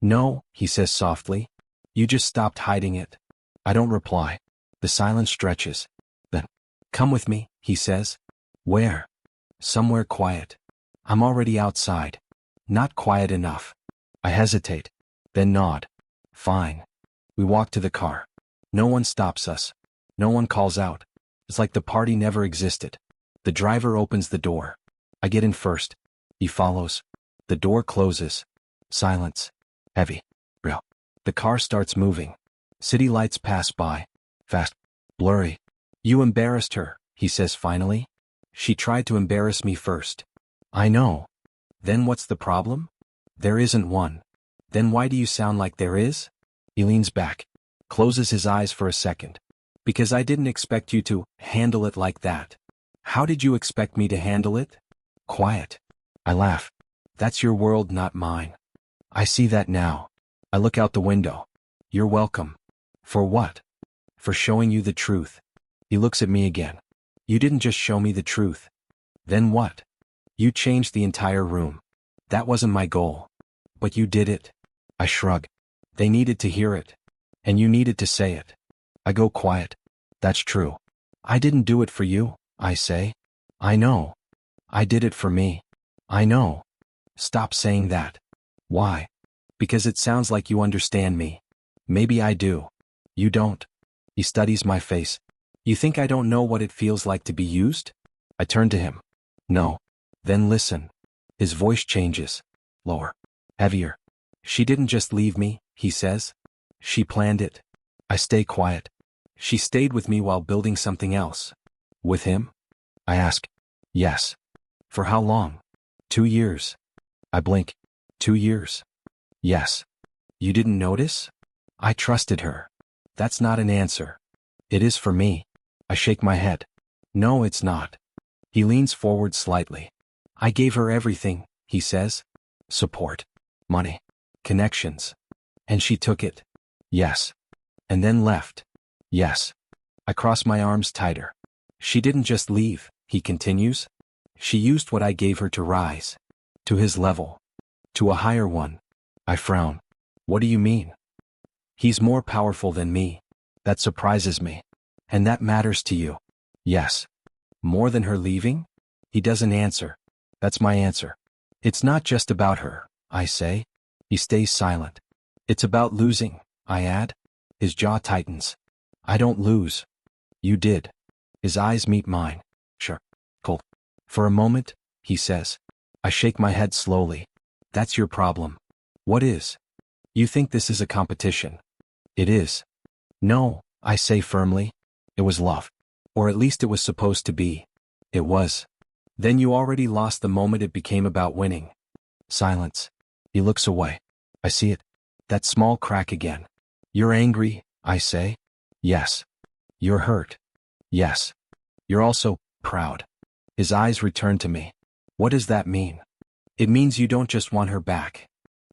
Speaker 1: No, he says softly. You just stopped hiding it. I don't reply. The silence stretches. Then, come with me, he says. Where? Somewhere quiet. I'm already outside. Not quiet enough. I hesitate, then nod. Fine. We walk to the car. No one stops us. No one calls out. It's like the party never existed. The driver opens the door. I get in first. He follows. The door closes. Silence. Heavy. Real. The car starts moving. City lights pass by. Fast. Blurry. You embarrassed her, he says finally. She tried to embarrass me first. I know. Then what's the problem? There isn't one. Then why do you sound like there is? He leans back. Closes his eyes for a second. Because I didn't expect you to handle it like that. How did you expect me to handle it? Quiet. I laugh. That's your world, not mine. I see that now. I look out the window. You're welcome. For what? For showing you the truth. He looks at me again. You didn't just show me the truth. Then what? You changed the entire room. That wasn't my goal. But you did it. I shrug. They needed to hear it. And you needed to say it. I go quiet. That's true. I didn't do it for you, I say. I know. I did it for me. I know. Stop saying that. Why? Because it sounds like you understand me. Maybe I do. You don't. He studies my face. You think I don't know what it feels like to be used? I turn to him. No. Then listen. His voice changes. Lower. Heavier. She didn't just leave me, he says. She planned it. I stay quiet. She stayed with me while building something else. With him? I ask. Yes. For how long? 2 years. I blink. 2 years. Yes. You didn't notice? I trusted her. That's not an answer. It is for me. I shake my head. No, it's not. He leans forward slightly. I gave her everything, he says. Support. Money. Connections. And she took it. Yes. And then left. Yes. I cross my arms tighter. She didn't just leave, he continues. She used what I gave her to rise. To his level. To a higher one. I frown. What do you mean? He's more powerful than me. That surprises me. And that matters to you. Yes. More than her leaving? He doesn't answer. That's my answer. It's not just about her, I say. He stays silent. It's about losing, I add. His jaw tightens. I don't lose. You did. His eyes meet mine. Sure. Cold. For a moment, he says. I shake my head slowly. That's your problem. What is? You think this is a competition. It is. No, I say firmly. It was love. Or at least it was supposed to be. It was. Then you already lost the moment it became about winning. Silence. He looks away. I see it. That small crack again. You're angry, I say. Yes. You're hurt. Yes. You're also proud. His eyes return to me. What does that mean? It means you don't just want her back.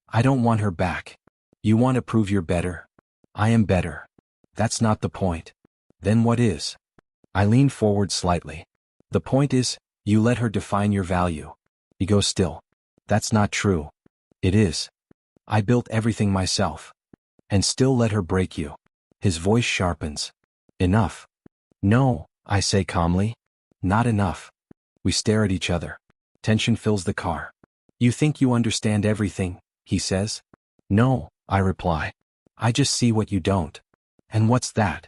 Speaker 1: I don't want her back. You want to prove you're better. I am better. That's not the point. Then what is? I lean forward slightly. The point is, you let her define your value. He goes still. That's not true. It is. I built everything myself. And still let her break you. His voice sharpens. Enough. No, I say calmly. Not enough. We stare at each other. Tension fills the car. You think you understand everything, he says. No, I reply. I just see what you don't. And what's that?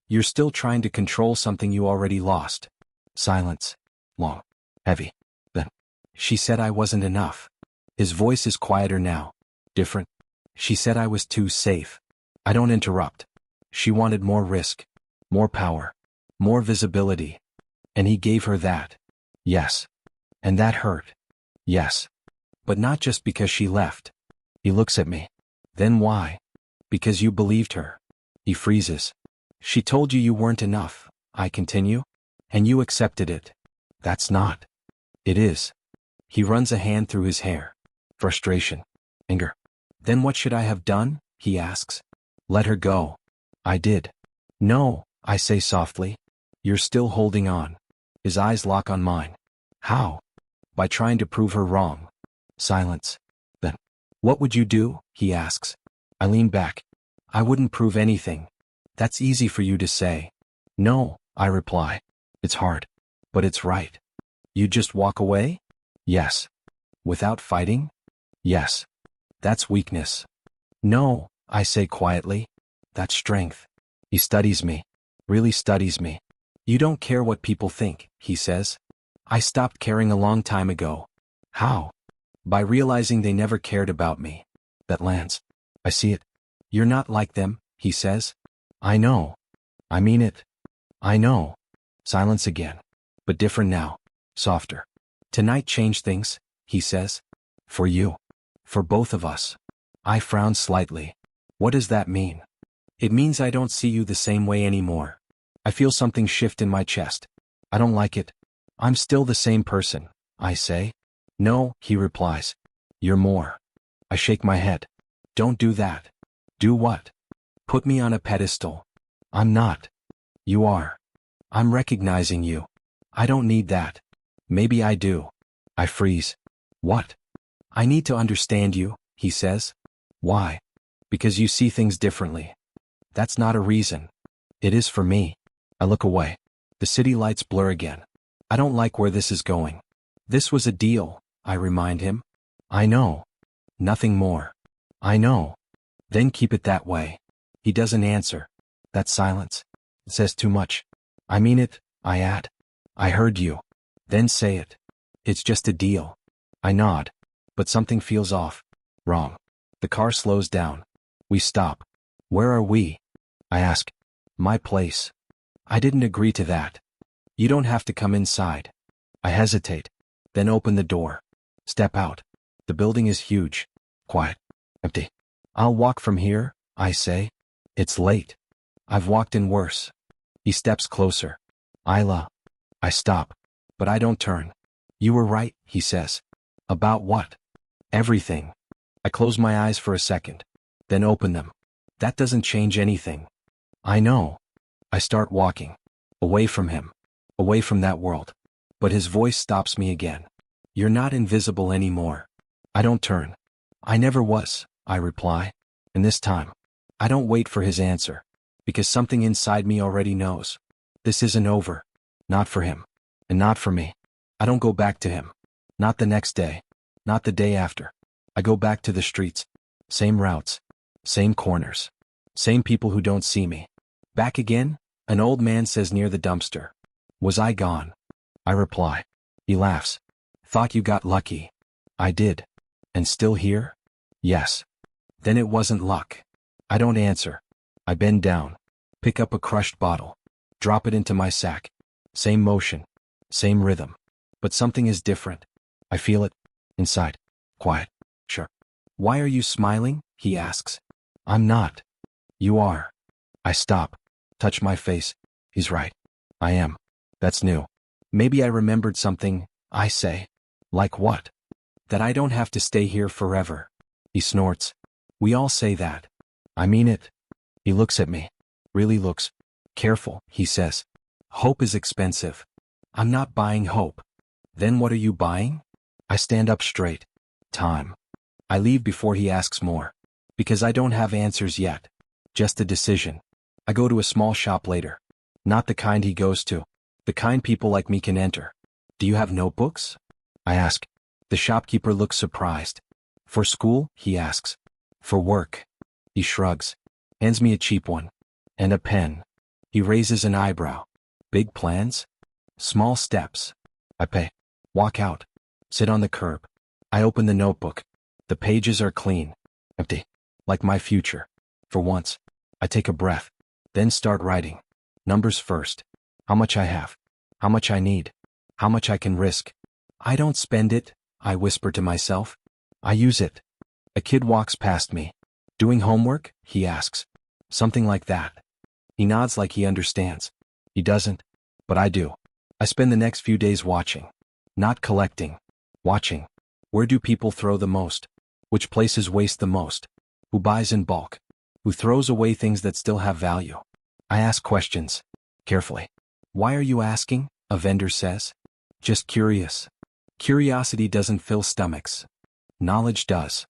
Speaker 1: You're still trying to control something you already lost. Silence. Long. Heavy. Then. She said I wasn't enough. His voice is quieter now. Different. She said I was too safe. I don't interrupt. She wanted more risk. More power. More visibility. And he gave her that. Yes. And that hurt. Yes. But not just because she left. He looks at me. Then why? Because you believed her. He freezes. She told you you weren't enough, I continue. And you accepted it. That's not. It is. He runs a hand through his hair. Frustration. Anger. Then what should I have done? He asks. Let her go. I did. No, I say softly. You're still holding on. His eyes lock on mine. How? By trying to prove her wrong. Silence. Then. What would you do? He asks. I lean back. I wouldn't prove anything. That's easy for you to say. No, I reply. It's hard. But it's right. You just walk away? Yes. Without fighting? Yes. That's weakness. No, I say quietly. That's strength. He studies me. Really studies me. You don't care what people think, he says. I stopped caring a long time ago. How? By realizing they never cared about me. That lands. I see it. You're not like them, he says. I know. I mean it. I know. Silence again. But different now. Softer. Tonight changed things, he says. For you. For both of us. I frown slightly. What does that mean? It means I don't see you the same way anymore. I feel something shift in my chest. I don't like it. I'm still the same person, I say. No, he replies. You're more. I shake my head. Don't do that. Do what? Put me on a pedestal. I'm not. You are. I'm recognizing you. I don't need that. Maybe I do. I freeze. What? I need to understand you, he says. Why? Because you see things differently. That's not a reason. It is for me. I look away. The city lights blur again. I don't like where this is going. This was a deal, I remind him. I know. Nothing more. I know. Then keep it that way. He doesn't answer. That silence. It says too much. I mean it, I add. I heard you. Then say it. It's just a deal. I nod. But something feels off. Wrong. The car slows down. We stop. Where are we? I ask. My place. I didn't agree to that. You don't have to come inside. I hesitate. Then open the door. Step out. The building is huge. Quiet. Empty. I'll walk from here, I say. It's late. I've walked in worse. He steps closer. Isla. I stop. But I don't turn. You were right, he says. About what? Everything. I close my eyes for a second. Then open them. That doesn't change anything. I know. I start walking. Away from him. Away from that world. But his voice stops me again. You're not invisible anymore. I don't turn. I never was, I reply. And this time, I don't wait for his answer. Because something inside me already knows. This isn't over. Not for him. And not for me. I don't go back to him. Not the next day. Not the day after. I go back to the streets. Same routes. Same corners. Same people who don't see me. Back again? An old man says near the dumpster. Was I gone? I reply. He laughs. Thought you got lucky. I did. And still here? Yes. Then it wasn't luck. I don't answer. I bend down. Pick up a crushed bottle. Drop it into my sack. Same motion. Same rhythm. But something is different. I feel it. Inside. Quiet. Sure. Why are you smiling? He asks. I'm not. You are. I stop. Touch my face. He's right. I am. That's new. Maybe I remembered something, I say. Like what? That I don't have to stay here forever. He snorts. We all say that. I mean it. He looks at me. Really looks. Careful, he says. Hope is expensive. I'm not buying hope. Then what are you buying? I stand up straight. Time. I leave before he asks more. Because I don't have answers yet. Just a decision. I go to a small shop later. Not the kind he goes to. The kind people like me can enter. Do you have notebooks? I ask. The shopkeeper looks surprised. For school? He asks. For work. He shrugs. Hands me a cheap one. And a pen. He raises an eyebrow. Big plans? Small steps. I pay. Walk out. Sit on the curb. I open the notebook. The pages are clean. Empty. Like my future. For once. I take a breath. Then start writing. Numbers first. How much I have. How much I need. How much I can risk. I don't spend it, I whisper to myself. I use it. A kid walks past me. Doing homework? He asks. Something like that. He nods like he understands. He doesn't. But I do. I spend the next few days watching. Not collecting. Watching. Where do people throw the most? Which places waste the most? Who buys in bulk? Who throws away things that still have value? I ask questions. Carefully. Why are you asking? A vendor says. Just curious. Curiosity doesn't fill stomachs. Knowledge does.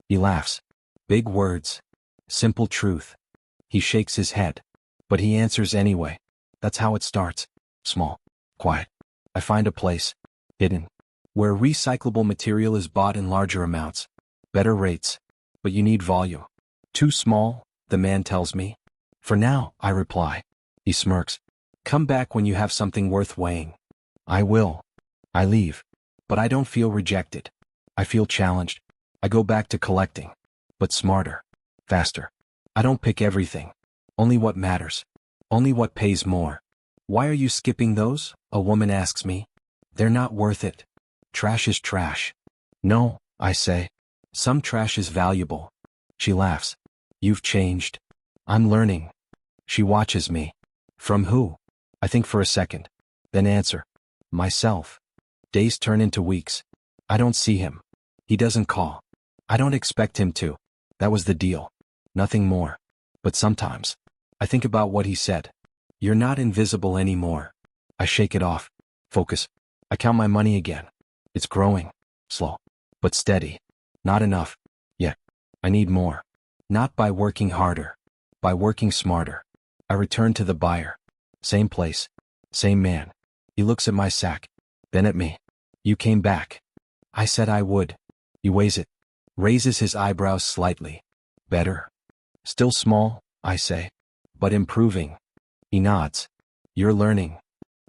Speaker 1: He laughs. Big words. Simple truth. He shakes his head. But he answers anyway. That's how it starts. Small. Quiet. I find a place. Hidden. Where recyclable material is bought in larger amounts. Better rates. But you need volume. Too small, the man tells me. For now, I reply. He smirks. Come back when you have something worth weighing. I will. I leave. But I don't feel rejected. I feel challenged. I go back to collecting. But smarter. Faster. I don't pick everything. Only what matters. Only what pays more. Why are you skipping those? A woman asks me. They're not worth it. Trash is trash. No, I say. Some trash is valuable. She laughs. You've changed. I'm learning. She watches me. From who? I think for a second. Then answer. Myself. Days turn into weeks. I don't see him. He doesn't call. I don't expect him to. That was the deal. Nothing more. But sometimes, I think about what he said. You're not invisible anymore. I shake it off. Focus. I count my money again. It's growing. Slow. But steady. Not enough. Yet. I need more. Not by working harder. By working smarter. I return to the buyer. Same place. Same man. He looks at my sack. Then at me. You came back. I said I would. He weighs it. Raises his eyebrows slightly. Better. Still small, I say. But improving. He nods. You're learning.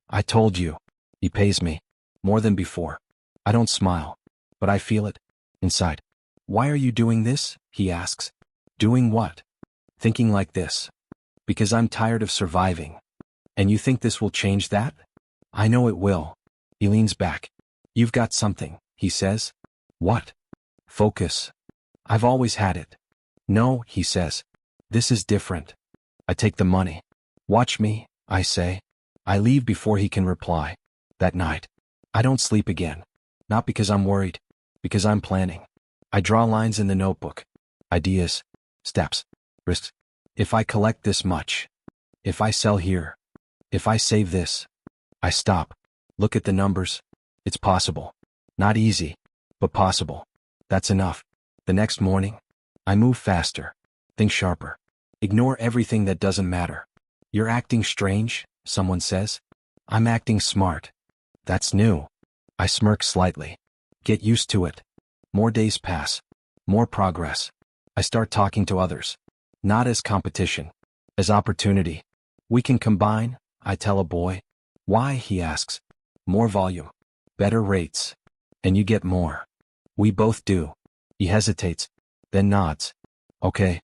Speaker 1: I told you. He pays me. More than before. I don't smile. But I feel it. Inside. Why are you doing this? He asks. Doing what? Thinking like this. Because I'm tired of surviving. And you think this will change that? I know it will. He leans back. You've got something, he says. What? Focus. I've always had it. No, he says. This is different. I take the money. Watch me, I say. I leave before he can reply. That night, I don't sleep again. Not because I'm worried. Because I'm planning. I draw lines in the notebook. Ideas. Steps. Risks. If I collect this much. If I sell here. If I save this. I stop. Look at the numbers. It's possible. Not easy. But possible. That's enough. The next morning, I move faster. Think sharper. Ignore everything that doesn't matter. You're acting strange, someone says. I'm acting smart. That's new. I smirk slightly. Get used to it. More days pass. More progress. I start talking to others. Not as competition. As opportunity. We can combine, I tell a boy. Why, he asks. More volume. Better rates. And you get more. We both do. He hesitates. Then nods. Okay.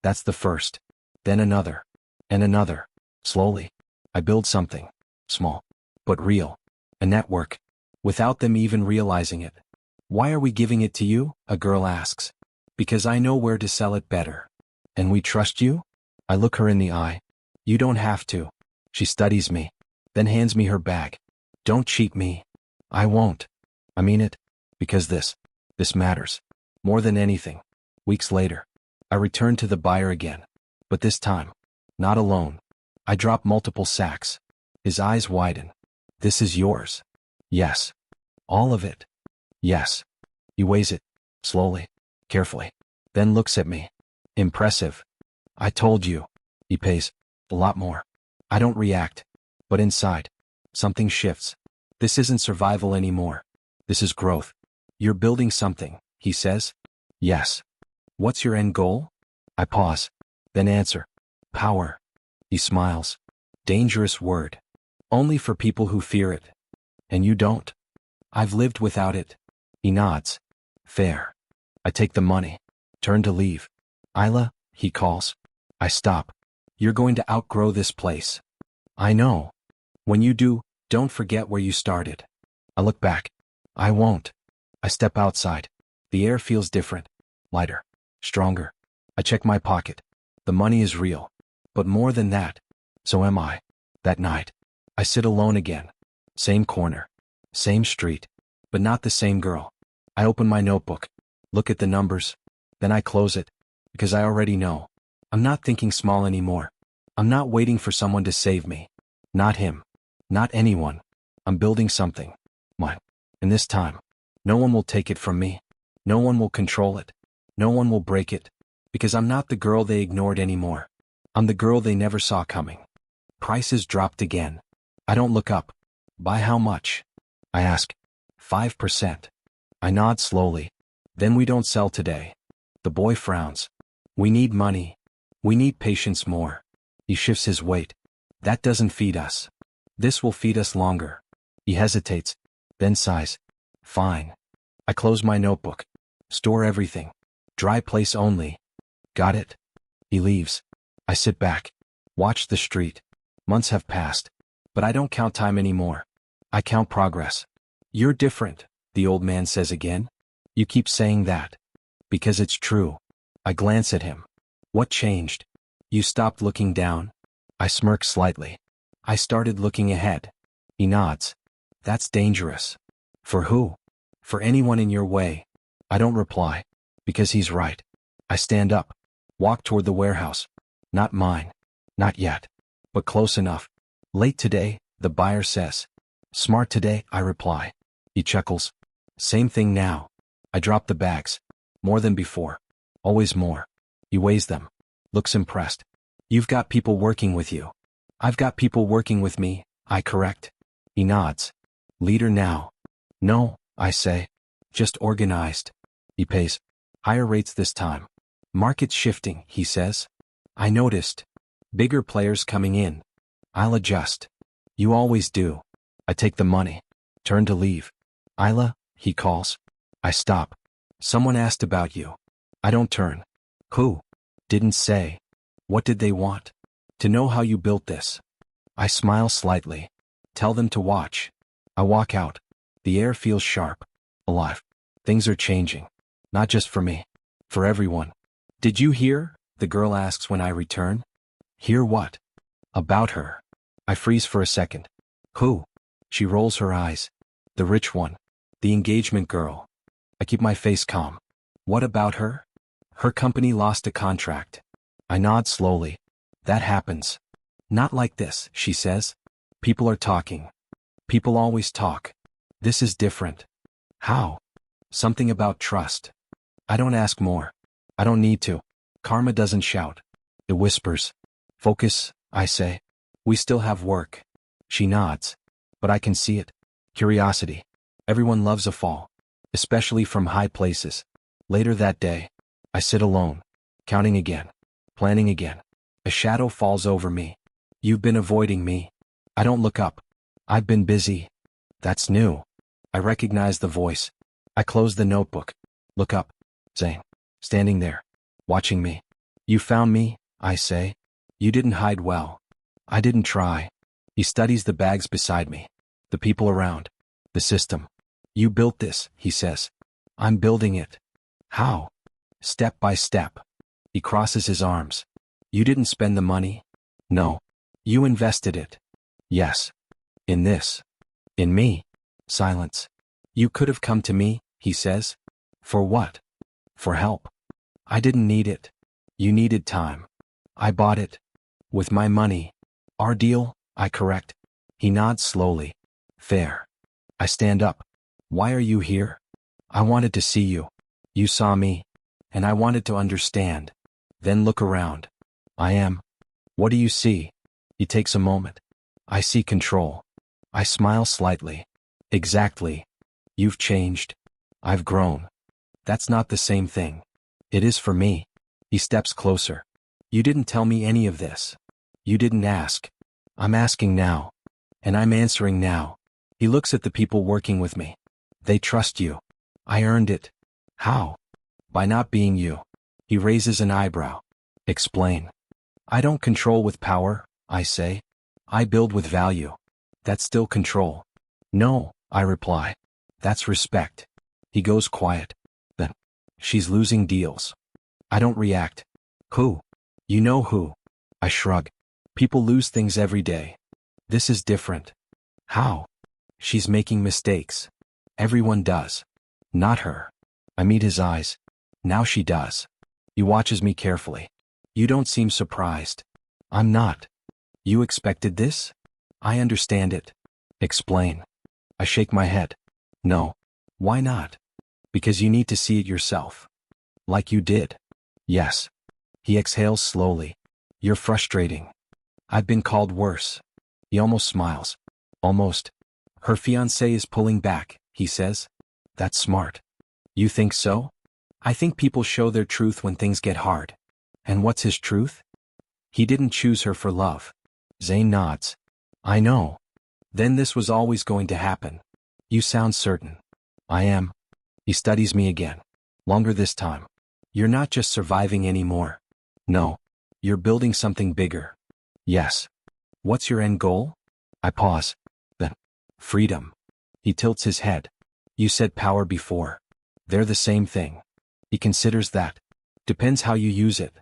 Speaker 1: That's the first. Then another. And another. Slowly. I build something. Small. But real. A network. Without them even realizing it. Why are we giving it to you? A girl asks. Because I know where to sell it better. And we trust you? I look her in the eye. You don't have to. She studies me. Then hands me her bag. Don't cheat me. I won't. I mean it. Because this matters. More than anything. Weeks later. I return to the buyer again. But this time. Not alone. I drop multiple sacks. His eyes widen. This is yours. Yes. All of it. Yes. He weighs it. Slowly. Carefully. Then looks at me. Impressive. I told you. He pays. A lot more. I don't react. But inside. Something shifts. This isn't survival anymore. This is growth. You're building something, he says. Yes. What's your end goal? I pause. Then answer. Power. He smiles. Dangerous word. Only for people who fear it. And you don't. I've lived without it. He nods. Fair. I take the money. Turn to leave. Isla, he calls. I stop. You're going to outgrow this place. I know. When you do, don't forget where you started. I look back. I won't. I step outside. The air feels different. Lighter. Stronger. I check my pocket. The money is real. But more than that, so am I. That night, I sit alone again. Same corner. Same street. But not the same girl. I open my notebook. Look at the numbers. Then I close it. Because I already know. I'm not thinking small anymore. I'm not waiting for someone to save me. Not him. Not anyone. I'm building something. Mine. And this time, no one will take it from me. No one will control it. No one will break it. Because I'm not the girl they ignored anymore. I'm the girl they never saw coming. Prices dropped again. I don't look up. By how much? I ask. 5%. I nod slowly. Then we don't sell today. The boy frowns. We need money. We need patience more. He shifts his weight. That doesn't feed us. This will feed us longer. He hesitates, then sighs. Fine. I close my notebook. Store everything. Dry place only. Got it? He leaves. I sit back. Watch the street. Months have passed. But I don't count time anymore. I count progress. You're different, the old man says again. You keep saying that. Because it's true. I glance at him. What changed? You stopped looking down? I smirk slightly. I started looking ahead. He nods. That's dangerous. For who? For anyone in your way. I don't reply. Because he's right. I stand up. Walk toward the warehouse. Not mine. Not yet. But close enough. Late today, the buyer says. Smart today, I reply. He chuckles. Same thing now. I drop the bags. More than before. Always more. He weighs them. Looks impressed. You've got people working with you. I've got people working with me, I correct. He nods. Leader now. No, I say. Just organized. He pays. Higher rates this time. Market's shifting, he says. I noticed. Bigger players coming in. I'll adjust. You always do. I take the money. Turn to leave. Isla, he calls. I stop. Someone asked about you. I don't turn. Who? Didn't say. What did they want? To know how you built this. I smile slightly. Tell them to watch. I walk out. The air feels sharp. Alive. Things are changing. Not just for me. For everyone. Did you hear? The girl asks when I return. Hear what? About her. I freeze for a second. Who? She rolls her eyes. The rich one. The engagement girl. I keep my face calm. What about her? Her company lost a contract. I nod slowly. That happens. Not like this, she says. People are talking. People always talk. This is different. How? Something about trust. I don't ask more. I don't need to. Karma doesn't shout. It whispers. Focus, I say. We still have work. She nods. But I can see it. Curiosity. Everyone loves a fall. Especially from high places. Later that day, I sit alone. Counting again. Planning again. A shadow falls over me. You've been avoiding me. I don't look up. I've been busy. That's new. I recognize the voice. I close the notebook. Look up. Zane. Standing there. Watching me. You found me, I say. You didn't hide well. I didn't try. He studies the bags beside me. The people around. The system. You built this, he says. I'm building it. How? Step by step. He crosses his arms. You didn't spend the money? No. You invested it. Yes. In this. In me. Silence. You could have come to me, he says. For what? For help. I didn't need it. You needed time. I bought it. With my money. Our deal, I correct. He nods slowly. Fair. I stand up. Why are you here? I wanted to see you. You saw me. And I wanted to understand. Then look around. I am. What do you see? He takes a moment. I see control. I smile slightly. Exactly. You've changed. I've grown. That's not the same thing. It is for me. He steps closer. You didn't tell me any of this. You didn't ask. I'm asking now. And I'm answering now. He looks at the people working with me. They trust you. I earned it. How? By not being you. He raises an eyebrow. Explain. I don't control with power, I say. I build with value. That's still control. No, I reply. That's respect. He goes quiet. Then. She's losing deals. I don't react. Who? You know who. I shrug. People lose things every day. This is different. How? She's making mistakes. Everyone does. Not her. I meet his eyes. Now she does. He watches me carefully. You don't seem surprised. I'm not. You expected this? I understand it. Explain. I shake my head. No. Why not? Because you need to see it yourself. Like you did. Yes. He exhales slowly. You're frustrating. I've been called worse. He almost smiles. Almost. Her fiancé is pulling back, he says. That's smart. You think so? I think people show their truth when things get hard. And what's his truth? He didn't choose her for love. Zayn nods. I know. Then this was always going to happen. You sound certain. I am. He studies me again. Longer this time. You're not just surviving anymore. No. You're building something bigger. Yes. What's your end goal? I pause. Then. Freedom. He tilts his head. You said power before. They're the same thing. He considers that. Depends how you use it.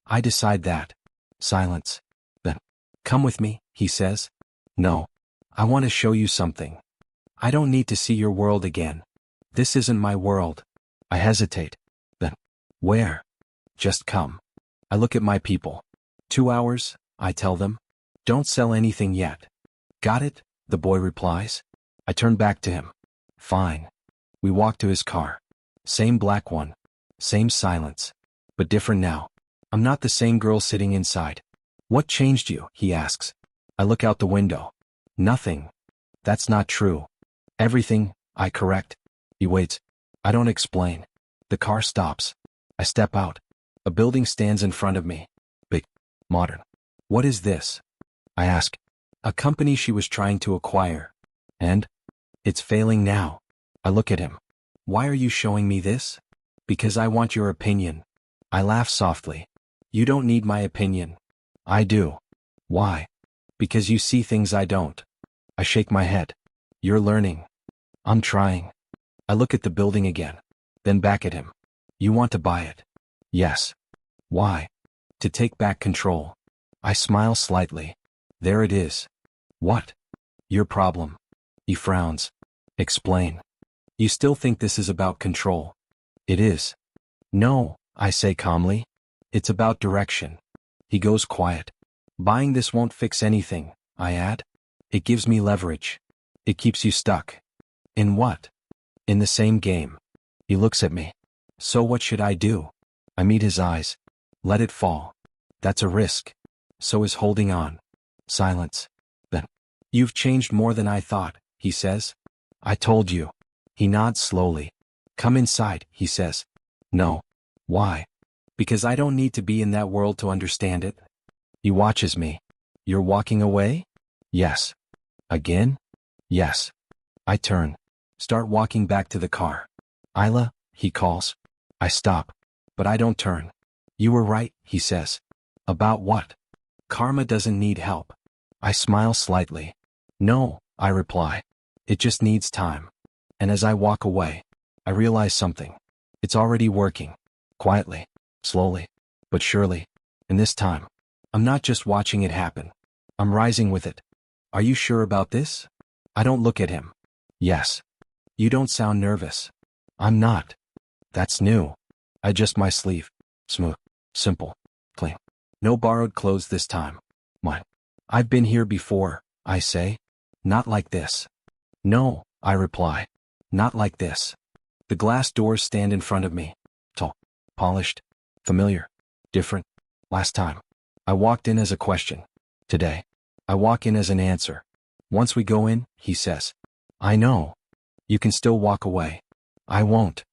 Speaker 1: I decide that. Silence. Then. Come with me, he says. No. I want to show you something. I don't need to see your world again. This isn't my world. I hesitate. Then. Where? Just come. I look at my people. 2 hours, I tell them. Don't sell anything yet. Got it? The boy replies. I turn back to him. Fine. We walk to his car. Same black one. Same silence. But different now. I'm not the same girl sitting inside. What changed you? He asks. I look out the window. Nothing. That's not true. Everything, I correct. He waits. I don't explain. The car stops. I step out. A building stands in front of me. Big. Modern. What is this? I ask. A company she was trying to acquire. And? It's failing now. I look at him. Why are you showing me this? Because I want your opinion. I laugh softly. You don't need my opinion. I do. Why? Because you see things I don't. I shake my head. You're learning. I'm trying. I look at the building again. Then back at him. You want to buy it? Yes. Why? To take back control. I smile slightly. There it is. What? Your problem. He frowns. Explain. You still think this is about control? It is. No, I say calmly. It's about direction. He goes quiet. Buying this won't fix anything, I add. It gives me leverage. It keeps you stuck. In what? In the same game. He looks at me. So what should I do? I meet his eyes. Let it fall. That's a risk. So is holding on. Silence. Then. You've changed more than I thought, he says. I told you. He nods slowly. Come inside, he says. No. Why? Because I don't need to be in that world to understand it. He watches me. You're walking away? Yes. Again? Yes. I turn. Start walking back to the car. Isla, he calls. I stop. But I don't turn. You were right, he says. About what? Karma doesn't need help. I smile slightly. No, I reply. It just needs time. And as I walk away, I realize something. It's already working. Quietly. Slowly. But surely. And this time, I'm not just watching it happen. I'm rising with it. Are you sure about this? I don't look at him. Yes. You don't sound nervous. I'm not. That's new. I adjust my sleeve. Smooth. Simple. Clean. No borrowed clothes this time. Mine. I've been here before, I say. Not like this. No, I reply. Not like this. The glass doors stand in front of me. Tall. Polished. Familiar. Different. Last time. I walked in as a question. Today. I walk in as an answer. Once we go in, he says. I know. You can still walk away. I won't.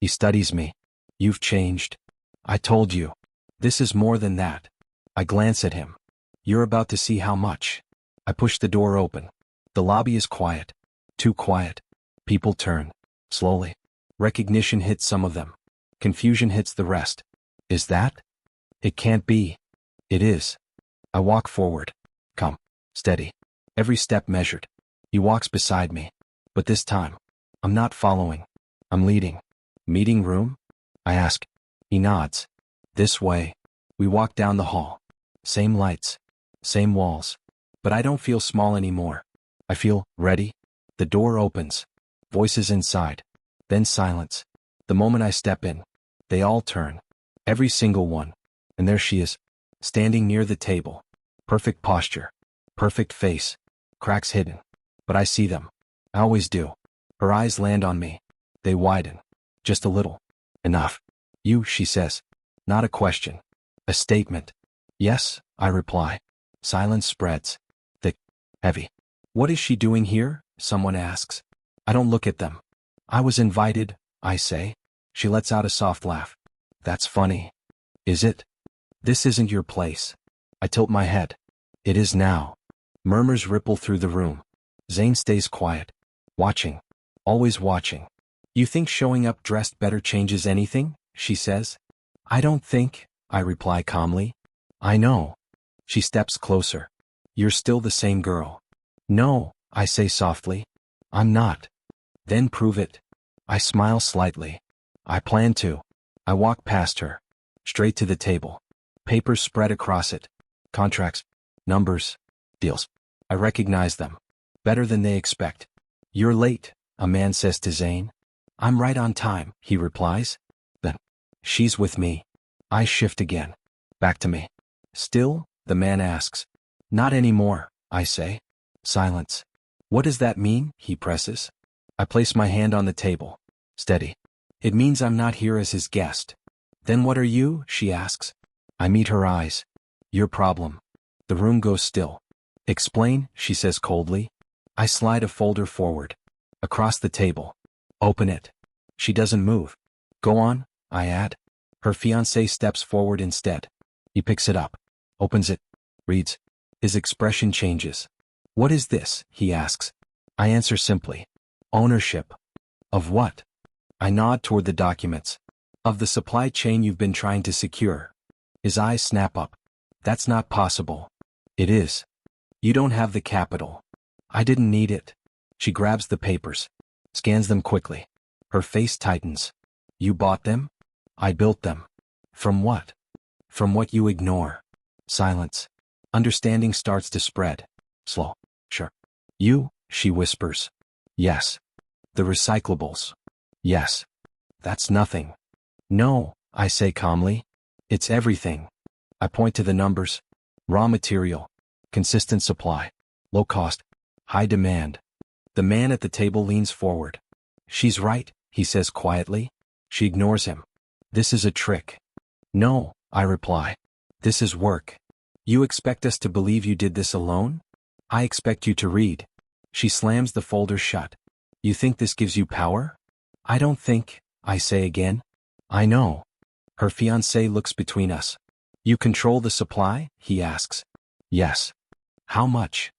Speaker 1: He studies me. You've changed. I told you. This is more than that. I glance at him. You're about to see how much. I push the door open. The lobby is quiet. Too quiet. People turn. Slowly. Recognition hits some of them. Confusion hits the rest. Is that? It can't be. It is. I walk forward. Come. Steady. Every step measured. He walks beside me. But this time, I'm not following. I'm leading. Meeting room? I ask. He nods. This way. We walk down the hall. Same lights. Same walls. But I don't feel small anymore. I feel ready. The door opens. Voices inside. Then silence. The moment I step in, they all turn. Every single one. And there she is. Standing near the table. Perfect posture. Perfect face. Cracks hidden. But I see them. I always do. Her eyes land on me. They widen. Just a little. Enough. You, she says. Not a question. A statement. Yes? I reply. Silence spreads. Thick. Heavy. What is she doing here? Someone asks. I don't look at them. I was invited, I say. She lets out a soft laugh. That's funny. Is it? This isn't your place. I tilt my head. It is now. Murmurs ripple through the room. Zane stays quiet. Watching. Always watching. You think showing up dressed better changes anything? She says. I don't think, I reply calmly. I know. She steps closer. You're still the same girl. No, I say softly. I'm not. Then prove it. I smile slightly. I plan to. I walk past her. Straight to the table. Papers spread across it. Contracts. Numbers. Deals. I recognize them. Better than they expect. You're late, a man says to Zane. I'm right on time, he replies. Then. She's with me. I shift again. Back to me. Still? The man asks. Not anymore, I say. Silence. What does that mean? He presses. I place my hand on the table. Steady. It means I'm not here as his guest. Then what are you? She asks. I meet her eyes. Your problem. The room goes still. Explain, she says coldly. I slide a folder forward. Across the table. Open it. She doesn't move. Go on, I add. Her fiancé steps forward instead. He picks it up. Opens it. Reads. His expression changes. What is this? He asks. I answer simply. Ownership. Of what? I nod toward the documents. Of the supply chain you've been trying to secure. His eyes snap up. That's not possible. It is. You don't have the capital. I didn't need it. She grabs the papers. Scans them quickly. Her face tightens. You bought them? I built them. From what? From what you ignore. Silence. Understanding starts to spread. Slow. Sure. You? She whispers. Yes. The recyclables. Yes. That's nothing. No, I say calmly. It's everything. I point to the numbers. Raw material. Consistent supply. Low cost. High demand. The man at the table leans forward. She's right, he says quietly. She ignores him. This is a trick. No, I reply. This is work. You expect us to believe you did this alone? I expect you to read. She slams the folder shut. You think this gives you power? I don't think, I say again. I know. Her fiancé looks between us. You control the supply? He asks. Yes. How much?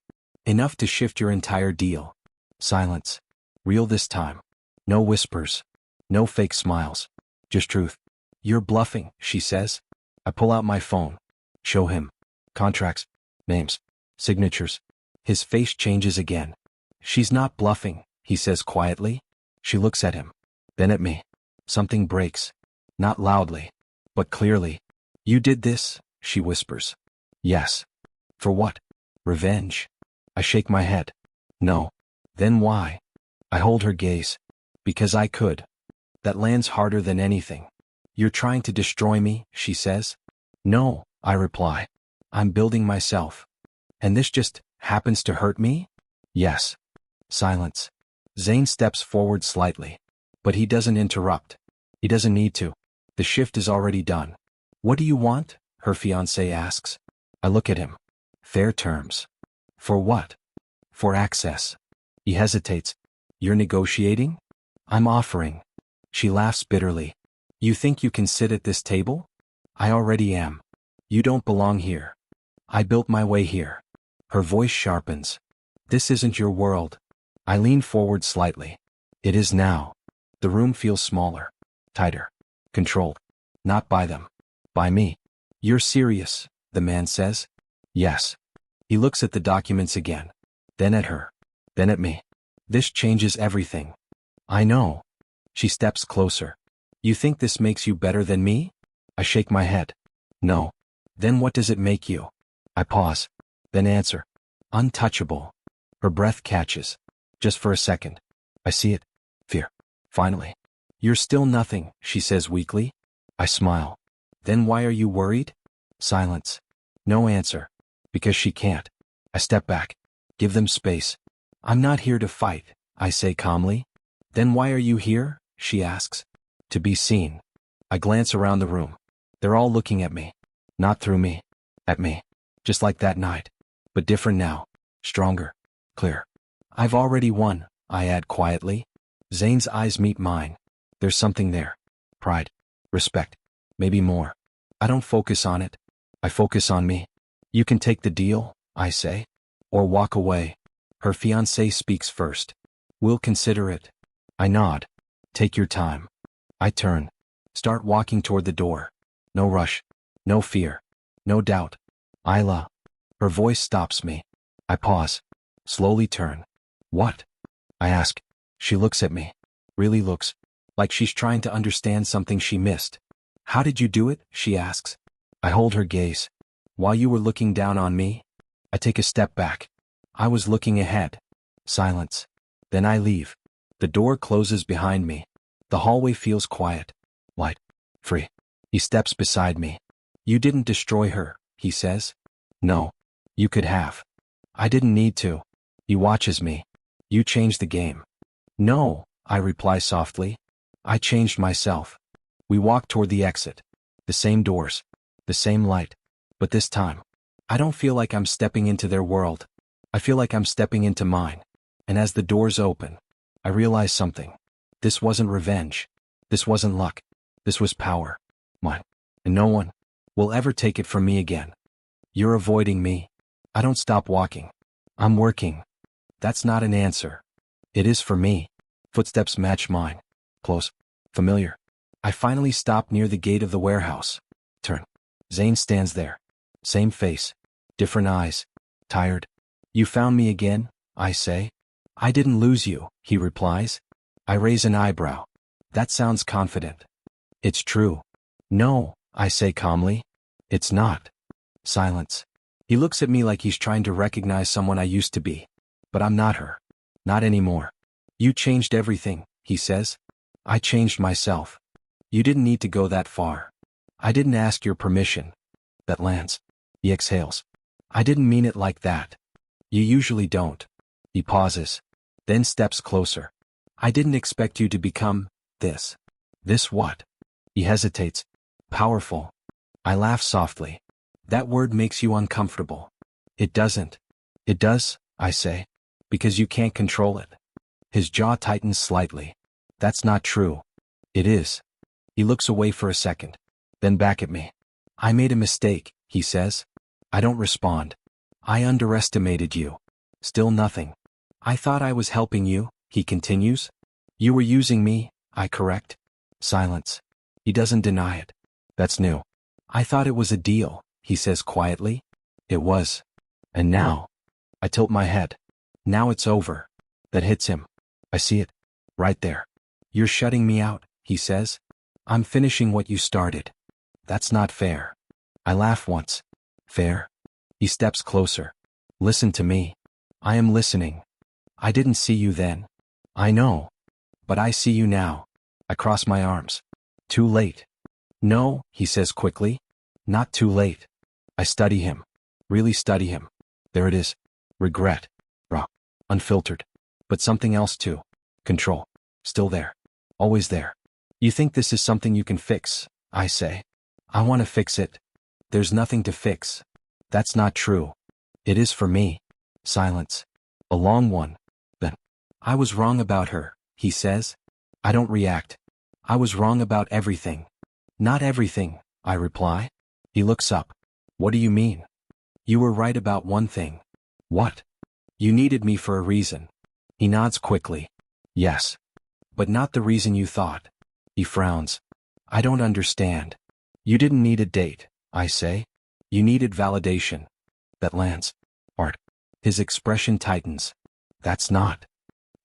Speaker 1: Enough to shift your entire deal. Silence. Real this time. No whispers. No fake smiles. Just truth. You're bluffing, she says. I pull out my phone. Show him. Contracts. Names. Signatures. His face changes again. She's not bluffing, he says quietly. She looks at him. Then at me. Something breaks. Not loudly, but clearly. You did this, she whispers. Yes. For what? Revenge. I shake my head. No. Then why? I hold her gaze. Because I could. That lands harder than anything. You're trying to destroy me, she says. No, I reply. I'm building myself. And this just happens to hurt me? Yes. Silence. Zane steps forward slightly. But he doesn't interrupt. He doesn't need to. The shift is already done. What do you want? Her fiancé asks. I look at him. Fair terms. For what? For access. He hesitates. You're negotiating? I'm offering. She laughs bitterly. You think you can sit at this table? I already am. You don't belong here. I built my way here. Her voice sharpens. This isn't your world. I lean forward slightly. It is now. The room feels smaller, tighter, controlled. Not by them. By me. You're serious, the man says. Yes. He looks at the documents again. Then at her. Then at me. This changes everything. I know. She steps closer. You think this makes you better than me? I shake my head. No. Then what does it make you? I pause. Then answer. Untouchable. Her breath catches. Just for a second. I see it. Fear. Finally. You're still nothing, she says weakly. I smile. Then why are you worried? Silence. No answer. Because she can't. I step back. Give them space. I'm not here to fight, I say calmly. Then why are you here? She asks. To be seen. I glance around the room. They're all looking at me. Not through me. At me. Just like that night. But different now. Stronger. Clear. I've already won, I add quietly. Zane's eyes meet mine. There's something there. Pride. Respect. Maybe more. I don't focus on it. I focus on me. You can take the deal, I say. Or walk away. Her fiancé speaks first. We'll consider it. I nod. Take your time. I turn. Start walking toward the door. No rush. No fear. No doubt. Isla. Her voice stops me. I pause. Slowly turn. What? I ask. She looks at me. Really looks. Like she's trying to understand something she missed. How did you do it? She asks. I hold her gaze. While you were looking down on me? I take a step back. I was looking ahead. Silence. Then I leave. The door closes behind me. The hallway feels quiet. Light. Free. He steps beside me. You didn't destroy her, he says. No. You could have. I didn't need to. He watches me. You changed the game. No, I reply softly. I changed myself. We walk toward the exit. The same doors. The same light. But this time, I don't feel like I'm stepping into their world. I feel like I'm stepping into mine. And as the doors open, I realize something. This wasn't revenge. This wasn't luck. This was power. Mine. And no one will ever take it from me again. You're avoiding me. I don't stop walking. I'm working. That's not an answer. It is for me. Footsteps match mine. Close. Familiar. I finally stop near the gate of the warehouse. Turn. Zane stands there. Same face. Different eyes. Tired. You found me again, I say. I didn't lose you, he replies. I raise an eyebrow. That sounds confident. It's true. No, I say calmly. It's not. Silence. He looks at me like he's trying to recognize someone I used to be. But I'm not her. Not anymore. You changed everything, he says. I changed myself. You didn't need to go that far. I didn't ask your permission. That lands. He exhales. I didn't mean it like that. You usually don't. He pauses. Then steps closer. I didn't expect you to become this. This what? He hesitates. Powerful. I laugh softly. That word makes you uncomfortable. It doesn't. It does, I say. Because you can't control it. His jaw tightens slightly. That's not true. It is. He looks away for a second. Then back at me. I made a mistake, he says. I don't respond. I underestimated you. Still nothing. I thought I was helping you, he continues. You were using me, I correct. Silence. He doesn't deny it. That's new. I thought it was a deal, he says quietly. It was. And now. I tilt my head. Now it's over. That hits him. I see it. Right there. You're shutting me out, he says. I'm finishing what you started. That's not fair. I laugh once. Fair? He steps closer. Listen to me. I am listening. I didn't see you then. I know. But I see you now. I cross my arms. Too late. No, he says quickly. Not too late. I study him. Really study him. There it is. Regret. Raw. Unfiltered. But something else too. Control. Still there. Always there. You think this is something you can fix, I say. I want to fix it. There's nothing to fix. That's not true. It is for me. Silence. A long one. Then. I was wrong about her, he says. I don't react. I was wrong about everything. Not everything, I reply. He looks up. What do you mean? You were right about one thing. What? You needed me for a reason. He nods quickly. Yes. But not the reason you thought. He frowns. I don't understand. You didn't need a date, I say. You needed validation. That lands. Art. His expression tightens. That's not.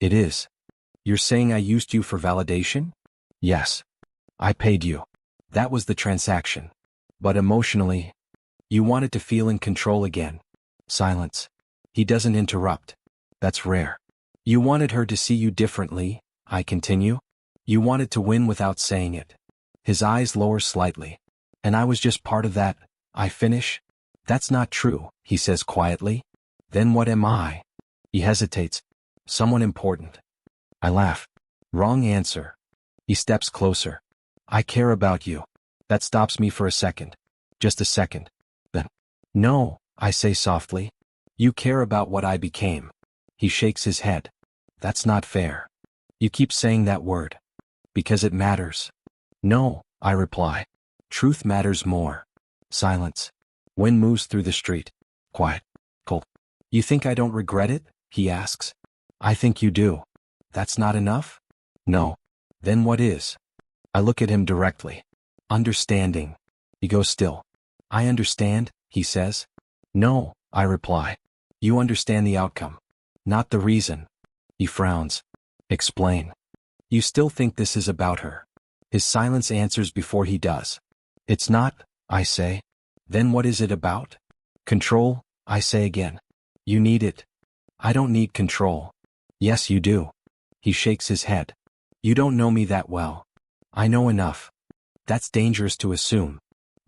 Speaker 1: It is. You're saying I used you for validation? Yes. I paid you. That was the transaction. But emotionally, you wanted to feel in control again. Silence. He doesn't interrupt. That's rare. You wanted her to see you differently, I continue. You wanted to win without saying it. His eyes lower slightly. And I was just part of that, I finish. That's not true, he says quietly. Then what am I? He hesitates. Someone important. I laugh. Wrong answer. He steps closer. I care about you. That stops me for a second. Just a second. Then. No, I say softly. You care about what I became. He shakes his head. That's not fair. You keep saying that word. Because it matters. No, I reply. Truth matters more. Silence. Wind moves through the street. Quiet. Cold. You think I don't regret it? He asks. I think you do. That's not enough? No. Then what is? I look at him directly. Understanding. He goes still. I understand, he says. No, I reply. You understand the outcome. Not the reason. He frowns. Explain. You still think this is about her. His silence answers before he does. It's not, I say. Then what is it about? Control, I say again. You need it. I don't need control. Yes, you do. He shakes his head. You don't know me that well. I know enough. That's dangerous to assume.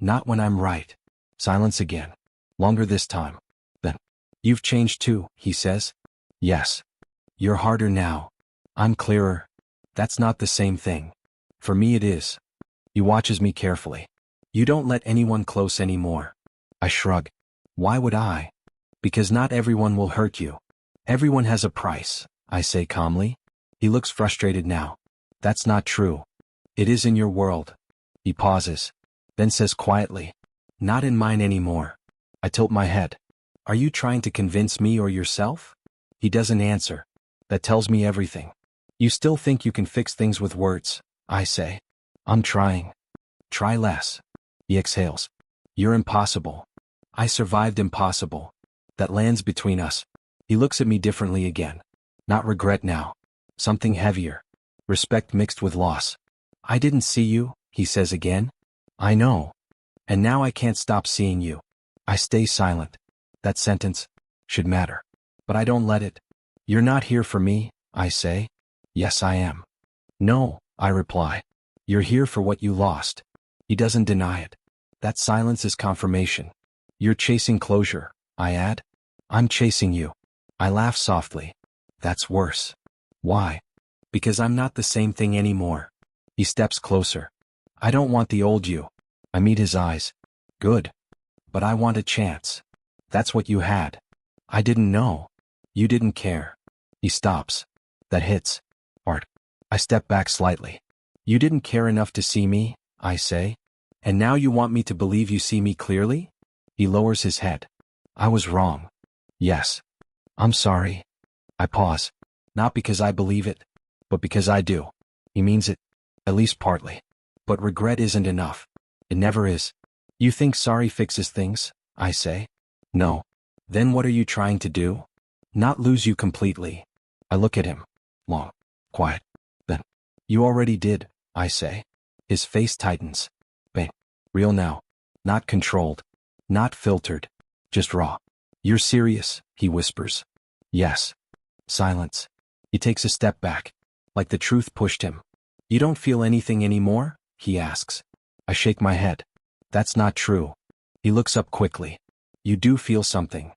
Speaker 1: Not when I'm right. Silence again. Longer this time. Then. You've changed too, he says. Yes. You're harder now. I'm clearer. That's not the same thing. For me it is. He watches me carefully. You don't let anyone close anymore. I shrug. Why would I? Because not everyone will hurt you. Everyone has a price, I say calmly. He looks frustrated now. That's not true. It is in your world. He pauses. Then says quietly. Not in mine anymore. I tilt my head. Are you trying to convince me or yourself? He doesn't answer. That tells me everything. You still think you can fix things with words, I say. I'm trying. Try less. He exhales. You're impossible. I survived impossible. That lands between us. He looks at me differently again. Not regret now. Something heavier. Respect mixed with loss. I didn't see you, he says again. I know. And now I can't stop seeing you. I stay silent. That sentence should matter. But I don't let it. You're not here for me, I say. Yes, I am. No, I reply. You're here for what you lost. He doesn't deny it. That silence is confirmation. You're chasing closure, I add. I'm chasing you. I laugh softly. That's worse. Why? Because I'm not the same thing anymore. He steps closer. I don't want the old you. I meet his eyes. Good. But I want a chance. That's what you had. I didn't know. You didn't care. He stops. That hits. Hard. I step back slightly. You didn't care enough to see me, I say. And now you want me to believe you see me clearly? He lowers his head. I was wrong. Yes. I'm sorry. I pause. Not because I believe it, but because I do. He means it. At least partly. But regret isn't enough. It never is. You think sorry fixes things, I say. No. Then what are you trying to do? Not lose you completely. I look at him. Long. Quiet. Then. You already did, I say. His face tightens. Bang. Real now. Not controlled. Not filtered. Just raw. You're serious, he whispers. Yes. Silence. He takes a step back. Like the truth pushed him. You don't feel anything anymore? He asks. I shake my head. That's not true. He looks up quickly. You do feel something.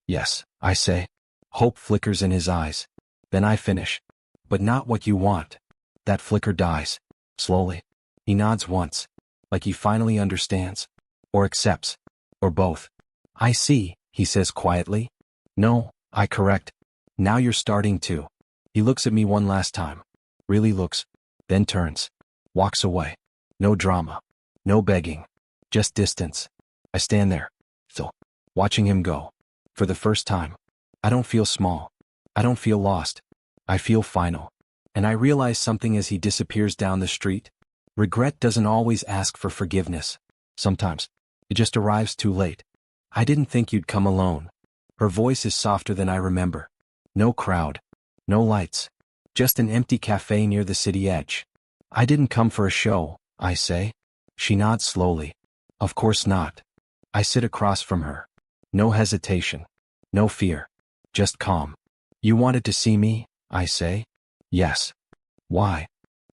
Speaker 1: Yes, I say. Hope flickers in his eyes. Then I finish. But not what you want. That flicker dies. Slowly. He nods once. Like he finally understands. Or accepts. Or both. I see, he says quietly. No, I correct. Now you're starting to. He looks at me one last time. Really looks. Then turns. Walks away. No drama. No begging. Just distance. I stand there. Still. Watching him go. For the first time. I don't feel small. I don't feel lost. I feel final. And I realize something as he disappears down the street. Regret doesn't always ask for forgiveness. Sometimes. It just arrives too late. I didn't think you'd come alone. Her voice is softer than I remember. No crowd. No lights. Just an empty cafe near the city edge. I didn't come for a show, I say. She nods slowly. Of course not. I sit across from her. No hesitation. No fear. Just calm. You wanted to see me, I say. Yes. Why?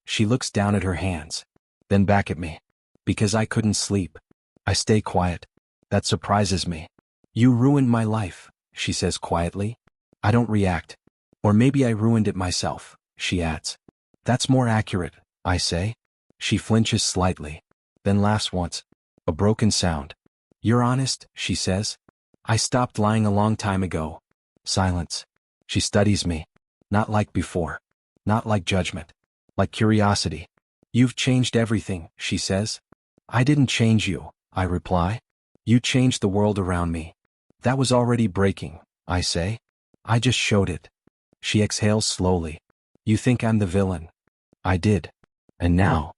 Speaker 1: She looks down at her hands. Then back at me. Because I couldn't sleep. I stay quiet. That surprises me. You ruined my life, she says quietly. I don't react. Or maybe I ruined it myself, she adds. That's more accurate, I say. She flinches slightly. Then laughs once. A broken sound. You're honest, she says. I stopped lying a long time ago. Silence. She studies me. Not like before. Not like judgment. Like curiosity. You've changed everything, she says. I didn't change you, I reply. You changed the world around me. That was already breaking, I say. I just showed it. She exhales slowly. You think I'm the villain? I did. And now?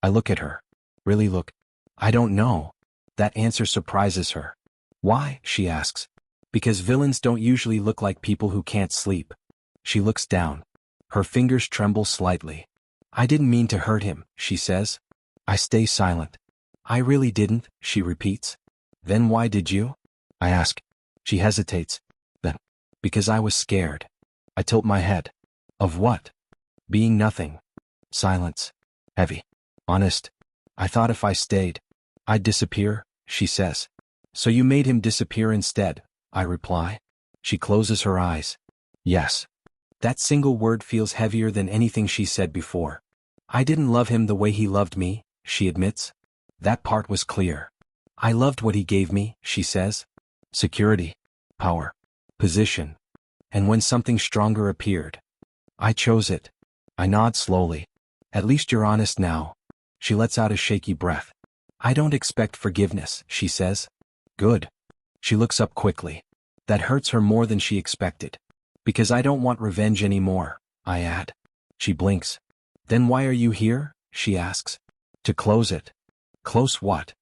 Speaker 1: I look at her. Really look. I don't know. That answer surprises her. Why? She asks. Because villains don't usually look like people who can't sleep. She looks down. Her fingers tremble slightly. I didn't mean to hurt him, she says. I stay silent. I really didn't, she repeats. Then why did you? I ask. She hesitates. Then. Because I was scared. I tilt my head. Of what? Being nothing. Silence. Heavy. Honest. I thought if I stayed, I'd disappear, she says. So you made him disappear instead, I reply. She closes her eyes. Yes. That single word feels heavier than anything she said before. I didn't love him the way he loved me, she admits. That part was clear. I loved what he gave me, she says. Security. Power. Position. And when something stronger appeared, I chose it. I nod slowly. At least you're honest now. She lets out a shaky breath. I don't expect forgiveness, she says. Good. She looks up quickly. That hurts her more than she expected. Because I don't want revenge anymore, I add. She blinks. Then why are you here? She asks. To close it. Close what?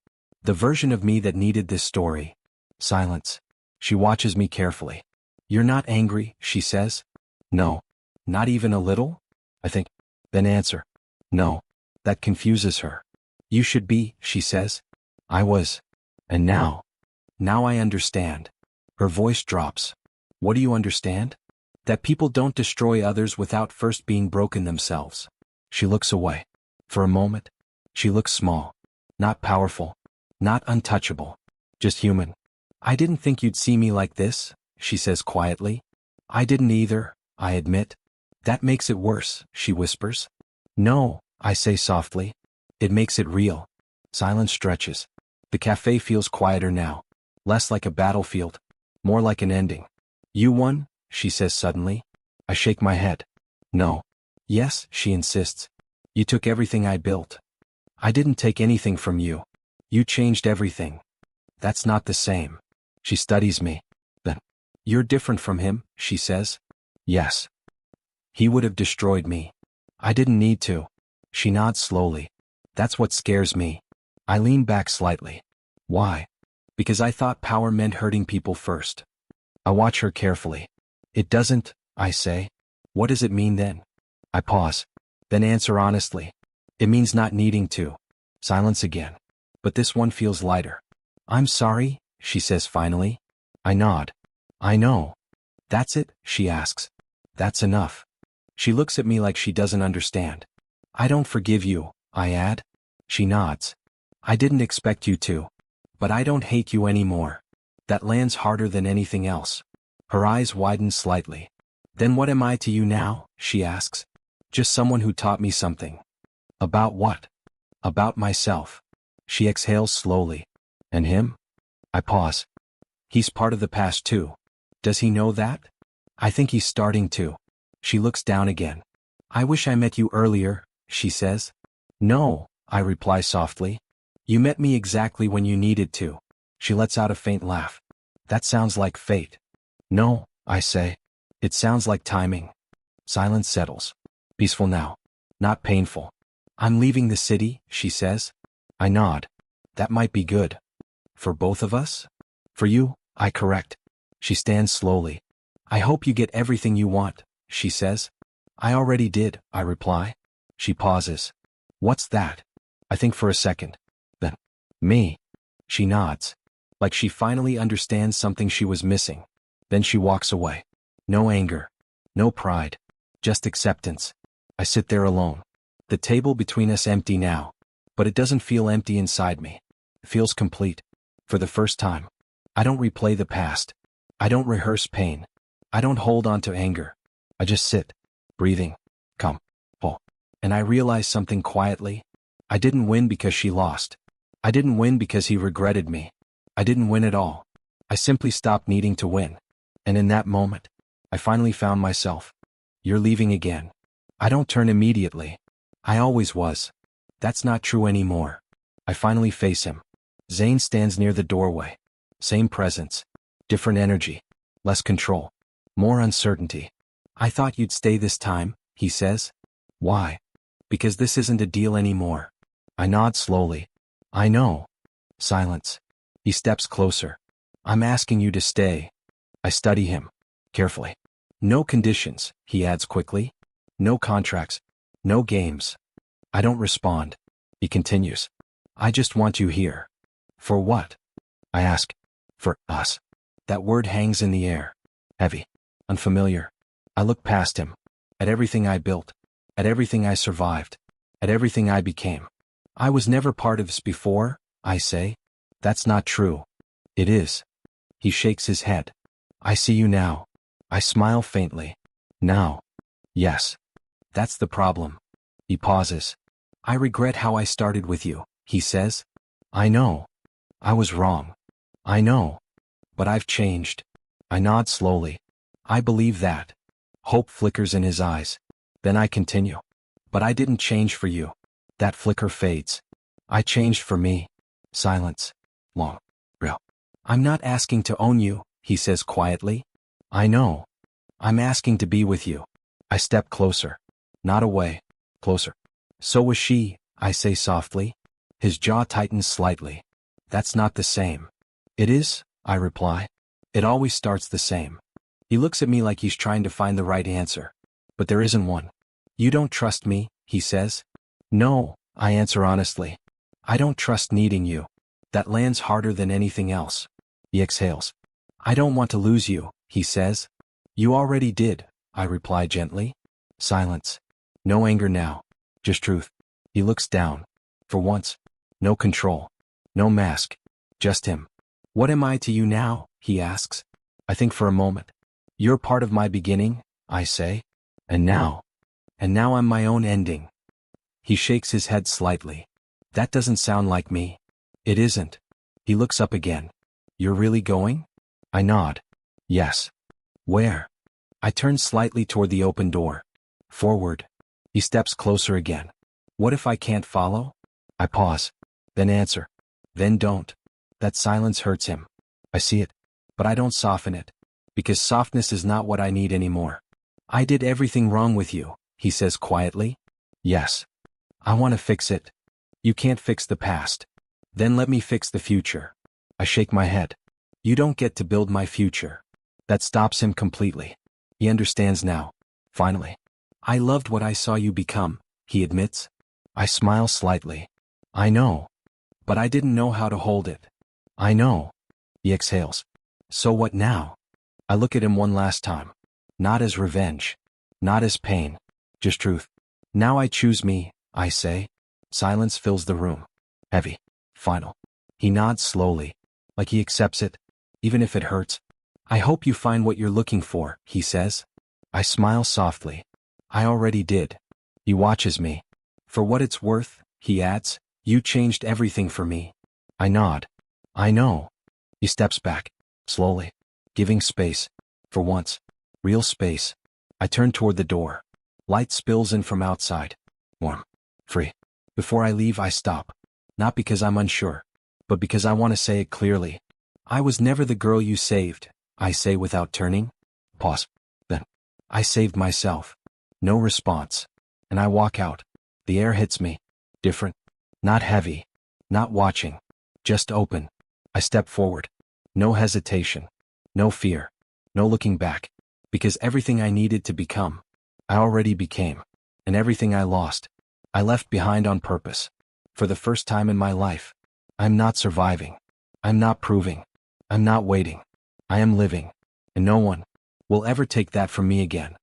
Speaker 1: The version of me that needed this story. Silence. She watches me carefully. You're not angry, she says. No. Not even a little? I think. Then answer. No. That confuses her. You should be, she says. I was. And now? Now I understand. Her voice drops. What do you understand? That people don't destroy others without first being broken themselves. She looks away. For a moment, she looks small. Not powerful. Not untouchable. Just human. I didn't think you'd see me like this, she says quietly. I didn't either, I admit. That makes it worse, she whispers. No, I say softly. It makes it real. Silence stretches. The cafe feels quieter now. Less like a battlefield. More like an ending. You won, she says suddenly. I shake my head. No. Yes, she insists. You took everything I built. I didn't take anything from you. You changed everything. That's not the same. She studies me. Then. You're different from him, she says. Yes. He would have destroyed me. I didn't need to. She nods slowly. That's what scares me. I lean back slightly. Why? Because I thought power meant hurting people first. I watch her carefully. It doesn't, I say. What does it mean then? I pause. Then answer honestly. It means not needing to. Silence again. But this one feels lighter. I'm sorry, she says finally. I nod. I know. That's it, she asks. That's enough. She looks at me like she doesn't understand. I don't forgive you, I add. She nods. I didn't expect you to. But I don't hate you anymore. That lands harder than anything else. Her eyes widen slightly. Then what am I to you now? She asks. Just someone who taught me something. About what? About myself. She exhales slowly. And him? I pause. He's part of the past too. Does he know that? I think he's starting to. She looks down again. I wish I met you earlier, she says. No, I reply softly. You met me exactly when you needed to. She lets out a faint laugh. That sounds like fate. No, I say. It sounds like timing. Silence settles. Peaceful now. Not painful. I'm leaving the city, she says. I nod. That might be good. For both of us? For you, I correct. She stands slowly. I hope you get everything you want, she says. I already did, I reply. She pauses. What's that? I think for a second. Then, me. She nods. Like she finally understands something she was missing. Then she walks away. No anger. No pride. Just acceptance. I sit there alone. The table between us empty now. But it doesn't feel empty inside me. It feels complete. For the first time. I don't replay the past. I don't rehearse pain. I don't hold on to anger. I just sit. Breathing. Come. Pull. And I realize something quietly. I didn't win because she lost. I didn't win because he regretted me. I didn't win at all. I simply stopped needing to win. And in that moment, I finally found myself. You're leaving again. I don't turn immediately. I always was. That's not true anymore. I finally face him. Zane stands near the doorway. Same presence. Different energy. Less control. More uncertainty. I thought you'd stay this time, he says. Why? Because this isn't a deal anymore. I nod slowly. I know. Silence. He steps closer. I'm asking you to stay. I study him. Carefully. No conditions, he adds quickly. No contracts. No games. I don't respond. He continues. I just want you here. For what? I ask. For us. That word hangs in the air. Heavy. Unfamiliar. I look past him. At everything I built. At everything I survived. At everything I became. I was never part of this before, I say. That's not true. It is. He shakes his head. I see you now. I smile faintly. Now. Yes. That's the problem. He pauses. I regret how I started with you, he says. I know. I was wrong. I know. But I've changed. I nod slowly. I believe that. Hope flickers in his eyes. Then I continue. But I didn't change for you. That flicker fades. I changed for me. Silence. Long. Real. I'm not asking to own you, he says quietly. I know. I'm asking to be with you. I step closer. Not away. Closer. So was she, I say softly. His jaw tightens slightly. That's not the same. It is, I reply. It always starts the same. He looks at me like he's trying to find the right answer. But there isn't one. You don't trust me, he says. No, I answer honestly. I don't trust needing you. That lands harder than anything else. He exhales. I don't want to lose you, he says. You already did, I reply gently. Silence. No anger now. Just truth. He looks down. For once. No control. No mask. Just him. What am I to you now? He asks. I think for a moment. You're part of my beginning, I say. And now I'm my own ending. He shakes his head slightly. That doesn't sound like me. It isn't. He looks up again. You're really going? I nod. Yes. Where? I turn slightly toward the open door. Forward. He steps closer again. What if I can't follow? I pause. Then answer. Then don't. That silence hurts him. I see it. But I don't soften it. Because softness is not what I need anymore. I did everything wrong with you, he says quietly. Yes. I want to fix it. You can't fix the past. Then let me fix the future. I shake my head. You don't get to build my future. That stops him completely. He understands now. Finally. I loved what I saw you become, he admits. I smile slightly. I know. But I didn't know how to hold it. I know. He exhales. So what now? I look at him one last time. Not as revenge. Not as pain. Just truth. Now I choose me, I say. Silence fills the room. Heavy. Final. He nods slowly. Like he accepts it. Even if it hurts. I hope you find what you're looking for, he says. I smile softly. I already did. He watches me. For what it's worth, he adds, you changed everything for me. I nod. I know. He steps back. Slowly. Giving space. For once. Real space. I turn toward the door. Light spills in from outside. Warm. Free. Before I leave, I stop. Not because I'm unsure. But because I want to say it clearly. I was never the girl you saved, I say without turning. Pause. Then. I saved myself. No response. And I walk out. The air hits me. Different. Not heavy. Not watching. Just open. I step forward. No hesitation. No fear. No looking back. Because everything I needed to become, I already became. And everything I lost, I left behind on purpose. For the first time in my life, I'm not surviving. I'm not proving. I'm not waiting. I am living. And no one will ever take that from me again.